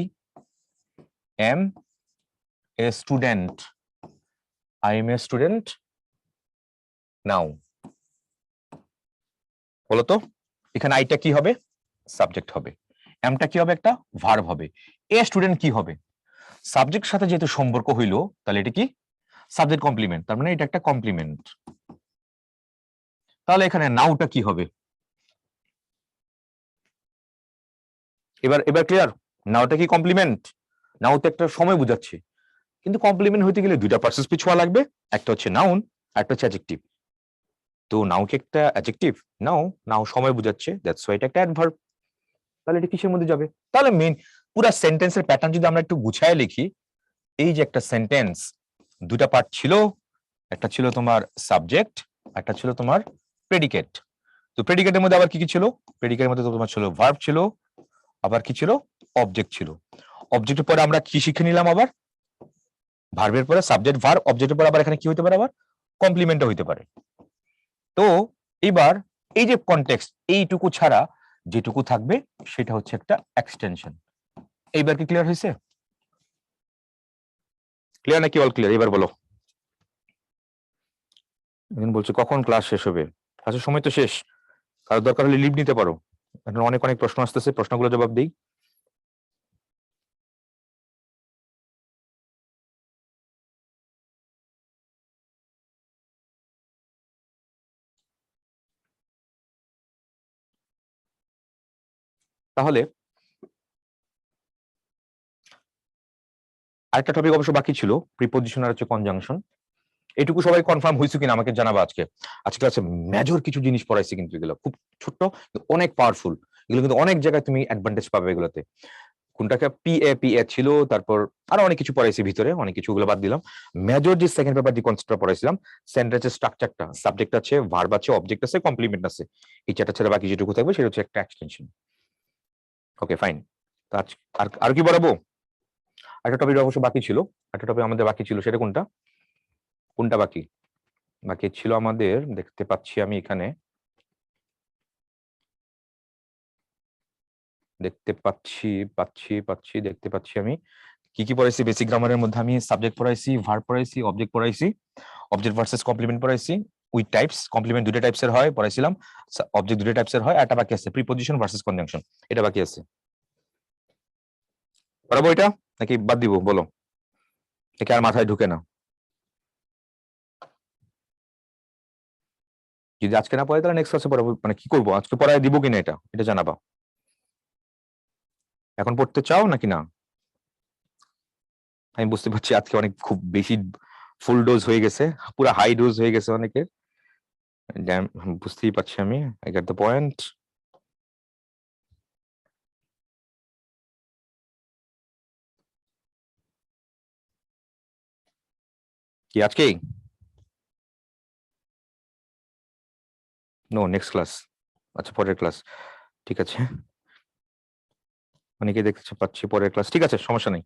am a student, I am a student now, বলতো এখানে আইটা কি হবে? সাবজেক্ট হবে, এমটা কি হবে? একটা ভার্ব হবে। এ স্টুডেন্ট কি হবে? সাবজেক্টের সাথে যেহেতু সম্পর্ক হইলো, তাহলে এটা কি? সাবজেক্ট কমপ্লিমেন্ট, তার মানে এটা একটা কমপ্লিমেন্ট। তাহলে এখানে নাউটা কি হবে? এবার এবার ক্লিয়ার? নাউটা কি কমপ্লিমেন্ট? নাও তো একটা সময় বোঝাচ্ছে, কিন্তু কমপ্লিমেন্ট হইতে গেলে দুইটা পার্টস স্পিচ হওয়া লাগবে, একটা হচ্ছে নাউন আর একটা হচ্ছে অ্যাডজেক্টিভ। তো নাও কি একটা অ্যাডজেক্টিভ? নাও, নাও সময় বোঝাচ্ছে, দ্যাটস ওয়াই এটা একটা অ্যাডভার্ব। তাহলে এটা কিসের মধ্যে যাবে? তাহলে মেইন পুরো সেন্টেন্সের প্যাটার্ন যদি আমরা একটু গুছায় লিখি, এই যে একটা সেন্টেন্স, দুটা পার্ট ছিল, একটা ছিল তোমার সাবজেক্ট, একটা ছিল তোমার প্রেডিকেট। তো প্রেডিকেটের মধ্যে আবার কি কি ছিল? প্রেডিকেটের মধ্যে তো তোমার ছিল ভার্ব ছিল, আবার কি ছিল? অবজেক্ট ছিল। অবজেক্টের পরে আমরা কি শিখে নিলাম আবার? ভার্বের পরে সাবজেক্ট ভার্ব, অবজেক্টের পরে আবার এখানে কি হতে পারে, আবার কমপ্লিমেন্টও হতে পারে। তো এবার এই যে কনটেক্সট, এইটুকু ছাড়া যেটুকু থাকবে সেটা হচ্ছে একটা এক্সটেনশন। এইবার কি ক্লিয়ার হয়েছে? ক্লিয়ার নাকি অল ক্লিয়ার? এবার বলো। এখন বলছে কখন ক্লাস শেষ হবে? ক্লাসের সময় তো শেষ, কারো দরকার হলে লিভ নিতে পারো। এখন অনেক অনেক প্রশ্ন আসতেছে, প্রশ্নগুলো জবাব দিই। তাহলে আরেকটা টপিক অবশ্য বাকি ছিল, প্রিপোজিশন আর হচ্ছে কনজাংশন। এটুকু সবাই কনফার্ম হয়েছে কিনা আমাকে জানাবা। আজকে আজকে ক্লাসে মেজর কিছু জিনিস পড়াইছি, কিন্তু এগুলো খুব ছোট্ট অনেক পাওয়ারফুল। এগুলো কিন্তু অনেক জায়গায় তুমি অ্যাডভান্টেজ পাবে এগুলোতে। কোনটাকে পিএ ছিল, তারপর আরো অনেক কিছু পড়াইছি ভিতরে, অনেক কিছু ওগুলো বাদ দিলাম। মেজর যে সেকেন্ড পেপার যে কনসেপ্টটা পড়াইছিলাম, সেন্টেন্সের স্ট্রাকচারটা, সাবজেক্ট আছে, ভার্ব আছে, অবজেক্ট আছে, কমপ্লিমেন্ট আছে, এই চারটা ছাড়া বাকি যেটুকু থাকবে সেটা হচ্ছে একটা এক্সটেনশন। Okay fine. আর আর কি বলাবো? একটা টপিক অবশ্য বাকি ছিল, একটা টপিক আমাদের বাকি ছিল, সেটা কোনটা? কোনটা বাকি? বাকি ছিল আমাদের, দেখতে পাচ্ছি আমি এখানে, দেখতে পাচ্ছি পাচ্ছি পাচ্ছি দেখতে পাচ্ছি আমি কি কি পড়াইছি। বেসিক গ্রামারের মধ্যে আমি সাবজেক্ট পড়াইছি, ভার্ব পড়াইছি, অবজেক্ট পড়াইছি, অবজেক্ট ভার্সেস কমপ্লিমেন্ট পড়াইছি, উইথ টাইপস, কমপ্লিমেন্ট দুটো টাইপসের হয় পড়াইছিলাম, অবজেক্ট দুটো টাইপসের হয়, একটা বাকি আছে প্রিপজিশন ভার্সেস কনজাংশন, এটা বাকি আছে। পড়াবো এটা নাকি বাদ দিব বলো? একে আর মাথায় ঢুকে না। যদি আজকে না পড়াই তাহলে নেক্সট ক্লাসে পড়াবো, মানে কি করবো, আজকে পড়ায় দিব কিনা এটা এটা জানাবা। এখন পড়তে চাও নাকি না? আমি বুঝতে পারছি আজকে অনেক খুব বেশি ফুল ডোজ হয়ে গেছে, পুরো হাই ডোজ হয়ে গেছে অনেকের। বুঝতেই পারছি আমি, আই গেট দ্য পয়েন্ট। কি আজকেই? No, next class. আচ্ছা পরের ক্লাস, ঠিক আছে। অনেকে দেখতে পাচ্ছি পরের ক্লাস, ঠিক আছে সমস্যা নেই,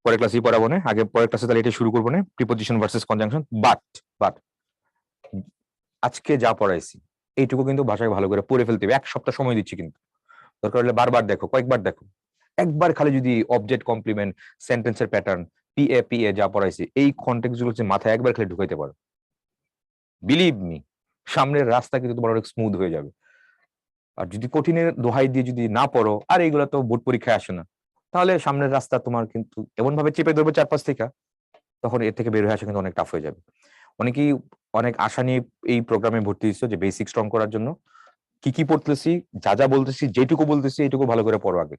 পরের ক্লাসই পড়াবো না, আগে পরের ক্লাসে তাহলে এটা শুরু করবো না, প্রিপজিশন ভার্সেস কনজাংশন। বাট আজকে যা পড়াইছি এইটুকু কিন্তু ভাষায় ভালো করে পড়ে ফেলতে হবে, এক সপ্তাহ সময় দিচ্ছি কিন্তু, দরকার হলে বারবার দেখো, কয়েকবার দেখো। একবার খালি যদি অবজেক্ট, কমপ্লিমেন্ট, সেন্টেন্সের প্যাটার্ন, পিএ যা পড়াইছি এই কন্টেক্সট গুলো মাথায় একবার খালি ঢুকাইতে পারো, বিলিভ মি, সামনের রাস্তা কিন্তু তোমার অনেক স্মুথ হয়ে যাবে। আর যদি কঠিনের দোহাই দিয়ে যদি না পড়ো, আর এইগুলো তো বোর্ড পরীক্ষায় আসে না, তাহলে সামনের রাস্তা তোমার কিন্তু এমন ভাবে চেপে ধরবে চারপাশ থেকে, তখন এর থেকে বের হয়ে আসা কিন্তু অনেক টাফ হয়ে যাবে। অনেকেই অনেক আশা নিয়ে এই প্রোগ্রামে ভর্তি হয়েছে যে বেসিক স্ট্রং করার জন্য। কি কি পড়তেছি, যা যা বলতেছি, যেটুকু বলতেছি এইটুকু ভালো করে পড়ো আগে,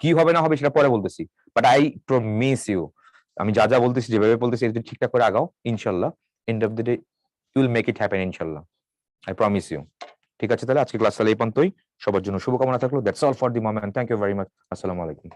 কি হবে না হবে সেটা পরে বলতেছি, বাট আই প্রমিস ইউ, আমি যা যা বলতেছি, যেভাবে বলতেছি যদি ঠিকঠাক করে আগাও, ইনশাল্লাহ end of the day you will make it happen ইনশাল্লাহ, আই প্রমিস ইউ। ঠিক আছে, তাহলে আজকে ক্লাস তাহলে এই পর্যন্তই। সবার জন্য শুভকামনা থাকলো। That's all for the moment, thank you very much, আসসালামু আলাইকুম।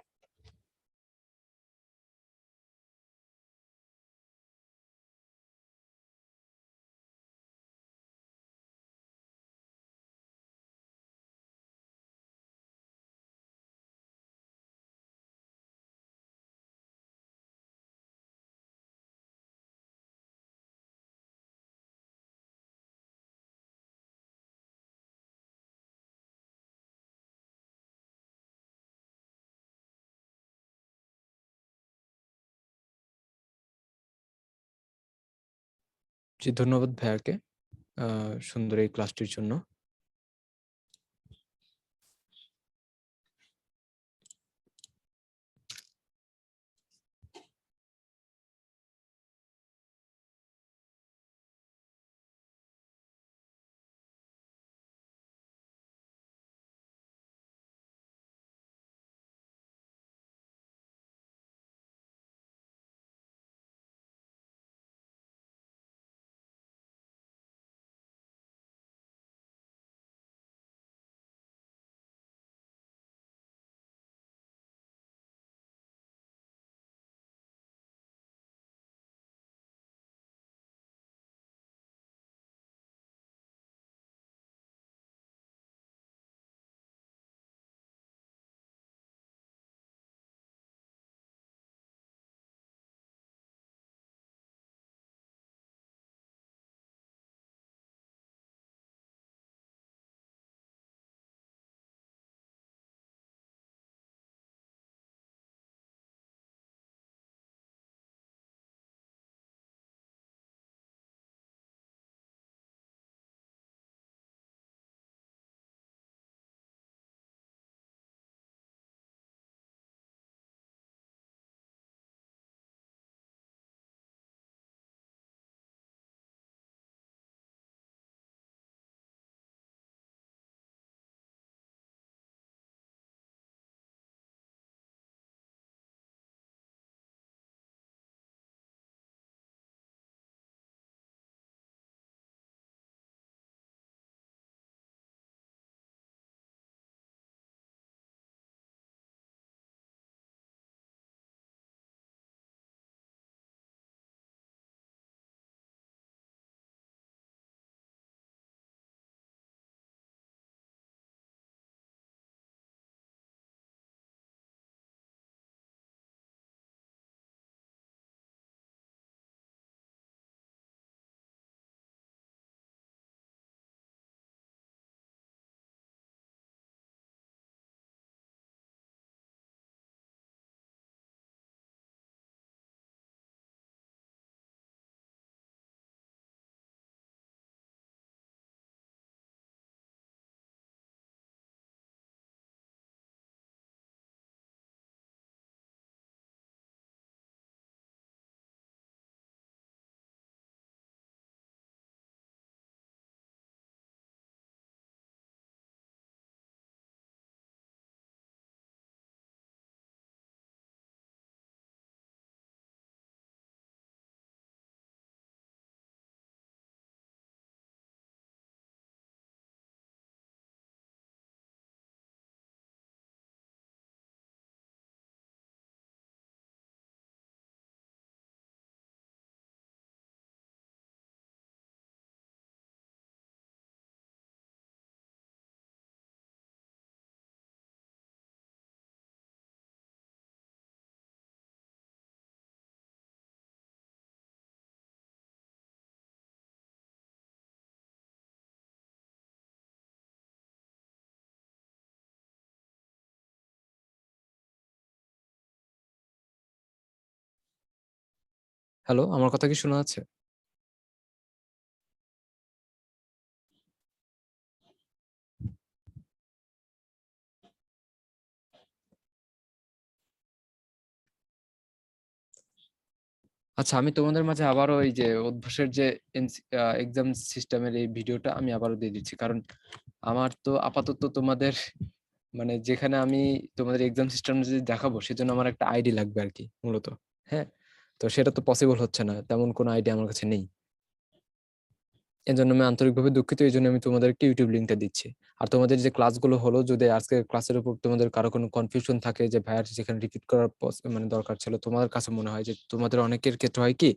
জি, ধন্যবাদ ভাইয়াকে সুন্দর এই ক্লাসটির জন্য। হ্যালো, আমার কথা কি শোনা যাচ্ছে? আচ্ছা, আমি তোমাদের মাঝে আবারও এই যে অভ্যাসের যে এক্সাম সিস্টেমের এই ভিডিওটা আমি আবারও দিয়ে দিচ্ছি, কারণ আমার তো আপাতত তোমাদের মানে যেখানে আমি তোমাদের এক্সাম সিস্টেম যদি দেখাবো সেজন্য আমার একটা আইডি লাগবে আর কি মূলত। হ্যাঁ, তো সেটা তো পসিবল হচ্ছে না, তেমন কোনো আইডি আমার কাছে নেই। এর জন্য আমি আন্তরিকভাবে দুঃখিত, এই জন্য আমি তোমাদের একটা ইউটিউব লিঙ্কটা দিচ্ছি। আর তোমাদের যে ক্লাসগুলো হলো, যদি আজকে ক্লাসের উপর তোমাদের কারো কোনো কনফিউশন থাকে যে ভাইয়ার যেখানে রিপিট করার মানে দরকার ছিল, তোমাদের কাছে মনে হয় যে তোমাদের অনেকের ক্ষেত্রে হয় কি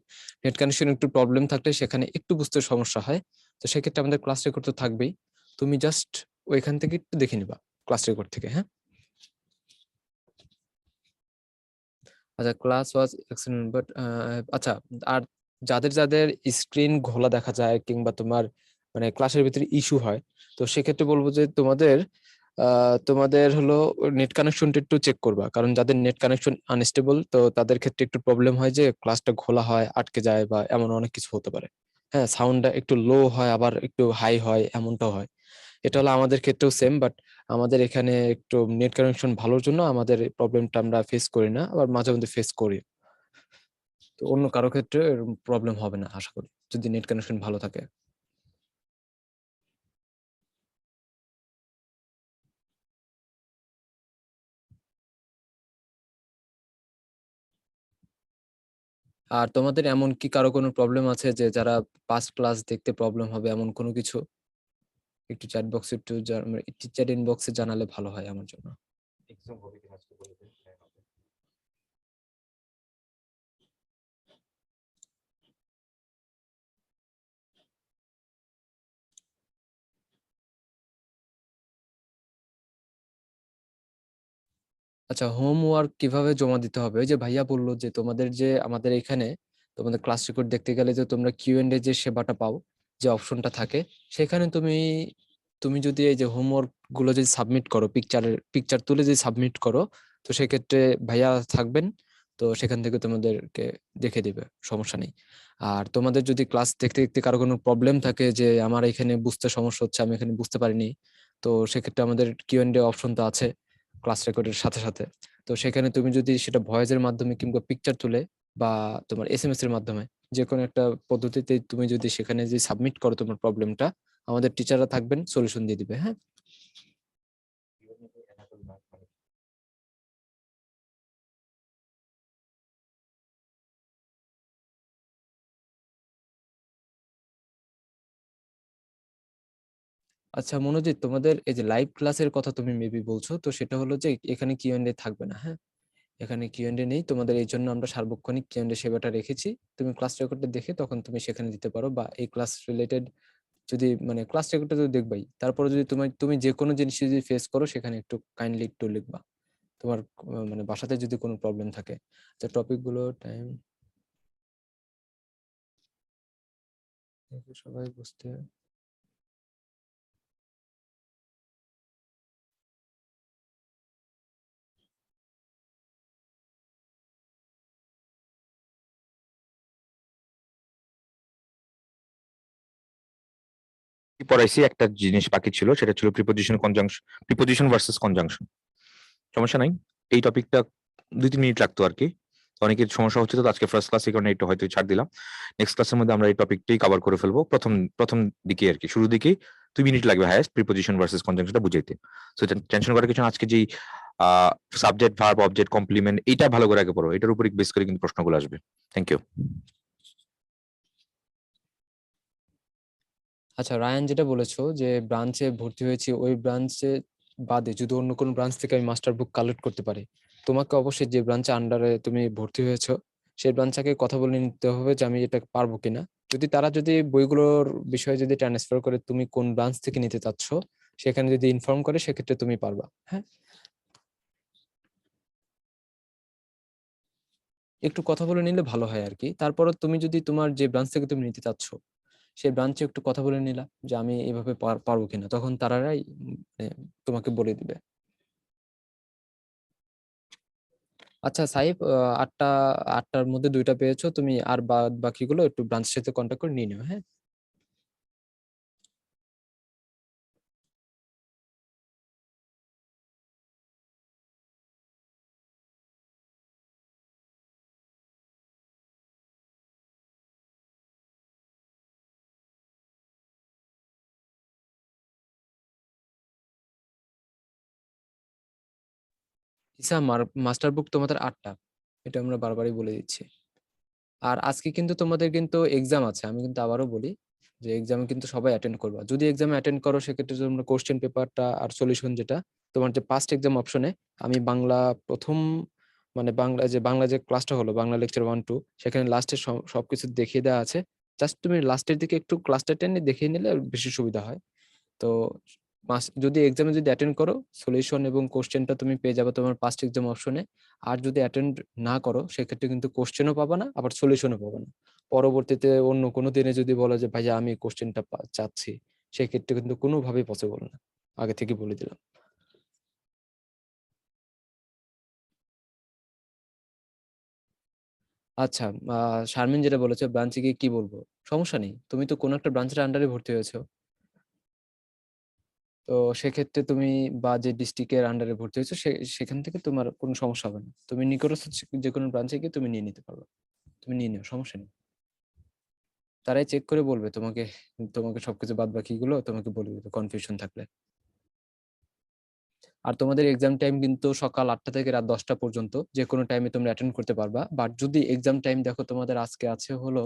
নেট কানেকশন একটু প্রবলেম থাকলে সেখানে একটু বুঝতে সমস্যা হয়, তো সেক্ষেত্রে আমাদের ক্লাস রেকর্ড তো থাকবেই। তুমি জাস্ট ওইখান থেকে একটু দেখে নিবা ক্লাস রেকর্ড থেকে, হ্যাঁ? আচ্ছা, ক্লাস ওয়াজ এক্সেলেন্ট বাট আচ্ছা, আর যাদের যাদের স্ক্রিন ঘোলা দেখা যায় কিংবা তোমার মানে ক্লাসের ভিতরে ইস্যু হয়, তো সেক্ষেত্রে বলবো যে তোমাদের তোমাদের হলো নেট কানেকশনটা একটু চেক করবা, কারণ যাদের নেট কানেকশন আনস্টেবল তো তাদের ক্ষেত্রে একটু প্রবলেম হয় যে ক্লাসটা ঘোলা হয়, আটকে যায় বা এমন অনেক কিছু হতে পারে। হ্যাঁ, সাউন্ডটা একটু লো হয় আবার একটু হাই হয়, এমনটাও হয়। এটা হলো আমাদের ক্ষেত্রেও সেম, বাট আমাদের এখানে একটু নেট কানেকশন ভালোর জন্য আমাদের প্রবলেমটা আমরা ফেস করি না, আবার মাঝে মধ্যে ফেস করি। তো অন্য কারো ক্ষেত্রে এরকম প্রবলেম হবে না আশা করি, যদি নেট কানেকশন ভালো থাকে। আর তোমাদের এমন কি কারো কোনো প্রবলেম আছে যে যারা পাস্ট ক্লাস দেখতে প্রবলেম হবে এমন কোনো কিছু? একটু চ্যাট বক্সে একটু চ্যাট ইনবক্সে জানালে ভালো হয় আমার জন্য। এক্সাম হবে কিনা আজকে বলে দিন। আচ্ছা, হোমওয়ার্ক কিভাবে জমা দিতে হবে? ওই যে ভাইয়া বললো যে তোমাদের যে আমাদের এখানে তোমাদের ক্লাস রেকর্ড দেখতে গেলে যে তোমরা কিউ এন্ড এ যে সেবাটা পাও, যে অপশনটা থাকে, সেখানে তুমি তুমি যদি এই যে হোমওয়ার্ক গুলো যদি সাবমিট করো, পিকচার তুলে যদি সাবমিট করো, তো সেক্ষেত্রে ভাইয়া থাকবেন, তো সেখান থেকে তোমাদেরকে দেখে দিবে, সমস্যা নেই। আর তোমাদের যদি ক্লাস দেখতে দেখতে কারো কোনো প্রবলেম থাকে যে আমার এখানে বুঝতে সমস্যা হচ্ছে, আমি এখানে বুঝতে পারিনি, তো সেক্ষেত্রে আমাদের কিউ এন্ড এ অপশন তো আছে ক্লাস রেকর্ডের সাথে সাথে। তো সেখানে তুমি যদি সেটা ভয়েসের মাধ্যমে কিংবা পিকচার তুলে বা তোমার এসএমএস এর মাধ্যমে যে কোনো একটা পদ্ধতিতে তুমি যদি সেখানে যে সাবমিট করো তোমার প্রবলেমটা, আমাদের টিচাররা থাকবেন, সলিউশন দিয়ে দিবে, হ্যাঁ? আচ্ছা মনোজিৎ, তোমাদের এই যে লাইভ ক্লাসের কথা তুমি মেবি বলছো, তো সেটা হলো যে এখানে কিউ এন্ড এ থাকবে না, হ্যাঁ? এখানে কিউ এন্ড এ নেই তোমাদের, এই জন্য আমরা সার্বক্ষণিক কিউ এন্ড এ সেবাটা রেখেছি। তুমি ক্লাস রেকর্ডটা দেখে তখন তুমি সেখানে দিতে পারো, বা এই ক্লাস রিলেটেড যদি মানে ক্লাস রেকর্ডটা তো দেখবাই, তারপরে যদি তুমি যে কোনো জিনিস যদি ফেস করো সেখানে একটু কাইন্ডলি একটু লিখবা তোমার মানে বাসাতে যদি কোনো প্রবলেম থাকে। আচ্ছা, টপিক গুলো টাইম সবাই বুঝতে। কি পড়াইছি, একটা জিনিস বাকি ছিল, সেটা ছিল প্রিপোজিশন ভার্সেস কনজাংশন। সমস্যা নাই, এই টপিকটা 2-3 মিনিট লাগতো আর কি। তো অনেকের সমস্যা হচ্ছে, তো আজকে ফার্স্ট ক্লাস, এই কারণে একটু হয়তো ছাড় দিলাম। নেক্সট ক্লাসের মধ্যে আমরা এই টপিকটাই কভার করে ফেলবো, প্রথম প্রথম দিকে আর কি, শুরু দিকেই 2 মিনিট লাগবে হায়েস্ট প্রিপোজিশন ভার্সেস কনজাংশনটা বুঝাইতে। সো টেনশন করার কিছু না। আজকে যেই সাবজেক্ট, ভার্ব, অবজেক্ট, কমপ্লিমেন্ট, এইটা ভালো করে আগে পড়ো, এটার উপরে বেস করে কিন্তু প্রশ্নগুলো আসবে। Thank you. আচ্ছা, রায়ান যেটা বলেছো যে ব্রাঞ্চে ভর্তি হয়েছি, ওই ব্রাঞ্চে বাদে যদি অন্য কোনো ব্রাঞ্চ থেকে আমি মাস্টার বুক কালেক্ট করতে পারি, তোমাকে অবশ্যই যে ব্রাঞ্চে আন্ডারে তুমি ভর্তি হয়েছো সেই ব্রাঞ্চকে কথা বলে নিতে হবে যে আমি এটা পারবো কিনা। যদি তারা যদি বইগুলোর বিষয়ে যদি ট্রান্সফার করে তুমি কোন ব্রাঞ্চ থেকে নিতে চাচ্ছ সেখানে যদি ইনফর্ম করে, সেক্ষেত্রে তুমি পারবা, হ্যাঁ? একটু কথা বলে নিলে ভালো হয় আর কি। তারপরে তুমি যদি তোমার যে ব্রাঞ্চ থেকে তুমি নিতে চাচ্ছ সেই ব্রাঞ্চে একটু কথা বলে নিলা যে আমি এভাবে পারবো কিনা, তখন তারাই তোমাকে বলে দিবে। আচ্ছা সাইফ, আটটার মধ্যে দুইটা পেয়েছো তুমি, আর বাদ বাকিগুলো একটু ব্রাঞ্চের সাথে কন্ট্যাক্ট করে নিয়ে নিও, হ্যাঁ? ইসা, মাস্টার বুক তোমাদের 8টা, এটা আমরা বারবারই বলে দিচ্ছি। আর আজকে কিন্তু তোমাদের কিন্তু এক্সাম আছে, আমি কিন্তু আবারও বলি যে এক্সামে কিন্তু সবাই অ্যাটেন্ড করবা। যদি এক্সামে অ্যাটেন্ড করো সেক্ষেত্রে তোমরা কোশ্চেন পেপারটা আর সলিউশন, যেটা তোমার যে পাস্ট এক্সাম অপশনে, আমি বাংলা প্রথম মানে বাংলা যে ক্লাসটা হলো, বাংলা লেকচার 1 2, সেখানে লাস্টে সবকিছু দেখিয়ে দেওয়া আছে। জাস্ট তুমি লাস্টের দিকে একটু ক্লাসটা টেনে দেখিয়ে নিলে বেশি সুবিধা হয়। তো যদি এক্সামে যদি অ্যাটেন্ড করো, সলিউশন এবং কোশ্চেনটা তুমি পেয়ে যাবে তোমার পাস্ট এক্সাম অপশনে। আর যদি অ্যাটেন্ড না করো সেক্ষেত্রে কিন্তু কোশ্চেনও পাবা না, আবার সলিউশনও পাবা না। পরবর্তীতে অন্য কোনো দিনে যদি বলো যে ভাইয়া আমি কোশ্চেনটা চাচ্ছি, সেক্ষেত্রে কিন্তু কোনোভাবেই পসিবল না, আগে থেকে বলে দিলাম। আচ্ছা, শারমিন যেটা বলেছে ব্রাঞ্চে গিয়ে কি বলবো, সমস্যা নেই, তুমি তো কোনো একটা ব্রাঞ্চের আন্ডারে ভর্তি হয়েছো। তো সেক্ষেত্রে তুমি বা যে ডিস্ট্রিক্টের আন্ডারে ভর্তি হয়েছো সেখান থেকে তোমার কোনো সমস্যা হবে না, তুমি নিকটস্থ যে কোনো ব্রাঞ্চে গিয়ে তুমি নিয়ে নিতে পারবে। তুমি নিয়ে নিও, সমস্যা নেই। তারাই চেক করে বলবে তোমাকে, তোমাকে সবকিছু বাদ বাকিগুলো তোমাকে বলে দিবে কনফিউশন থাকলে। আর তোমাদের এক্সাম টাইম কিন্তু সকাল 8টা থেকে রাত 10টা পর্যন্ত, যে কোনো টাইমে তোমরা অ্যাটেন্ড করতে পারবা। বাট যদি এক্সাম টাইম দেখো, তোমাদের আজকে আছে হলো,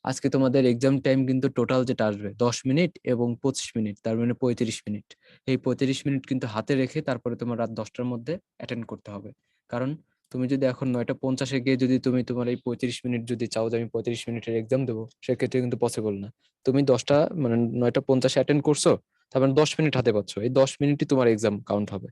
আজকে তোমাদের এক্সাম টাইম কিন্তু টোটাল যেটা আসবে 10 মিনিট এবং 25 মিনিট, তার মানে 35 মিনিট। এই 35 মিনিট কিন্তু হাতে রেখে তারপরে তোমার রাত 10টার মধ্যে অ্যাটেন্ড করতে হবে। কারণ তুমি যদি এখন 9টা 50-এ গিয়ে যদি তুমি তোমার এই 35 মিনিট যদি চাও যে আমি 35 মিনিটের এক্সাম দেবো, সেক্ষেত্রে কিন্তু পসিবল না। তুমি 9টা 50-এ অ্যাটেন্ড করছো, তার মানে 10 মিনিট হাতে পাচ্ছ, এই 10 মিনিটই তোমার এক্সাম কাউন্ট হবে।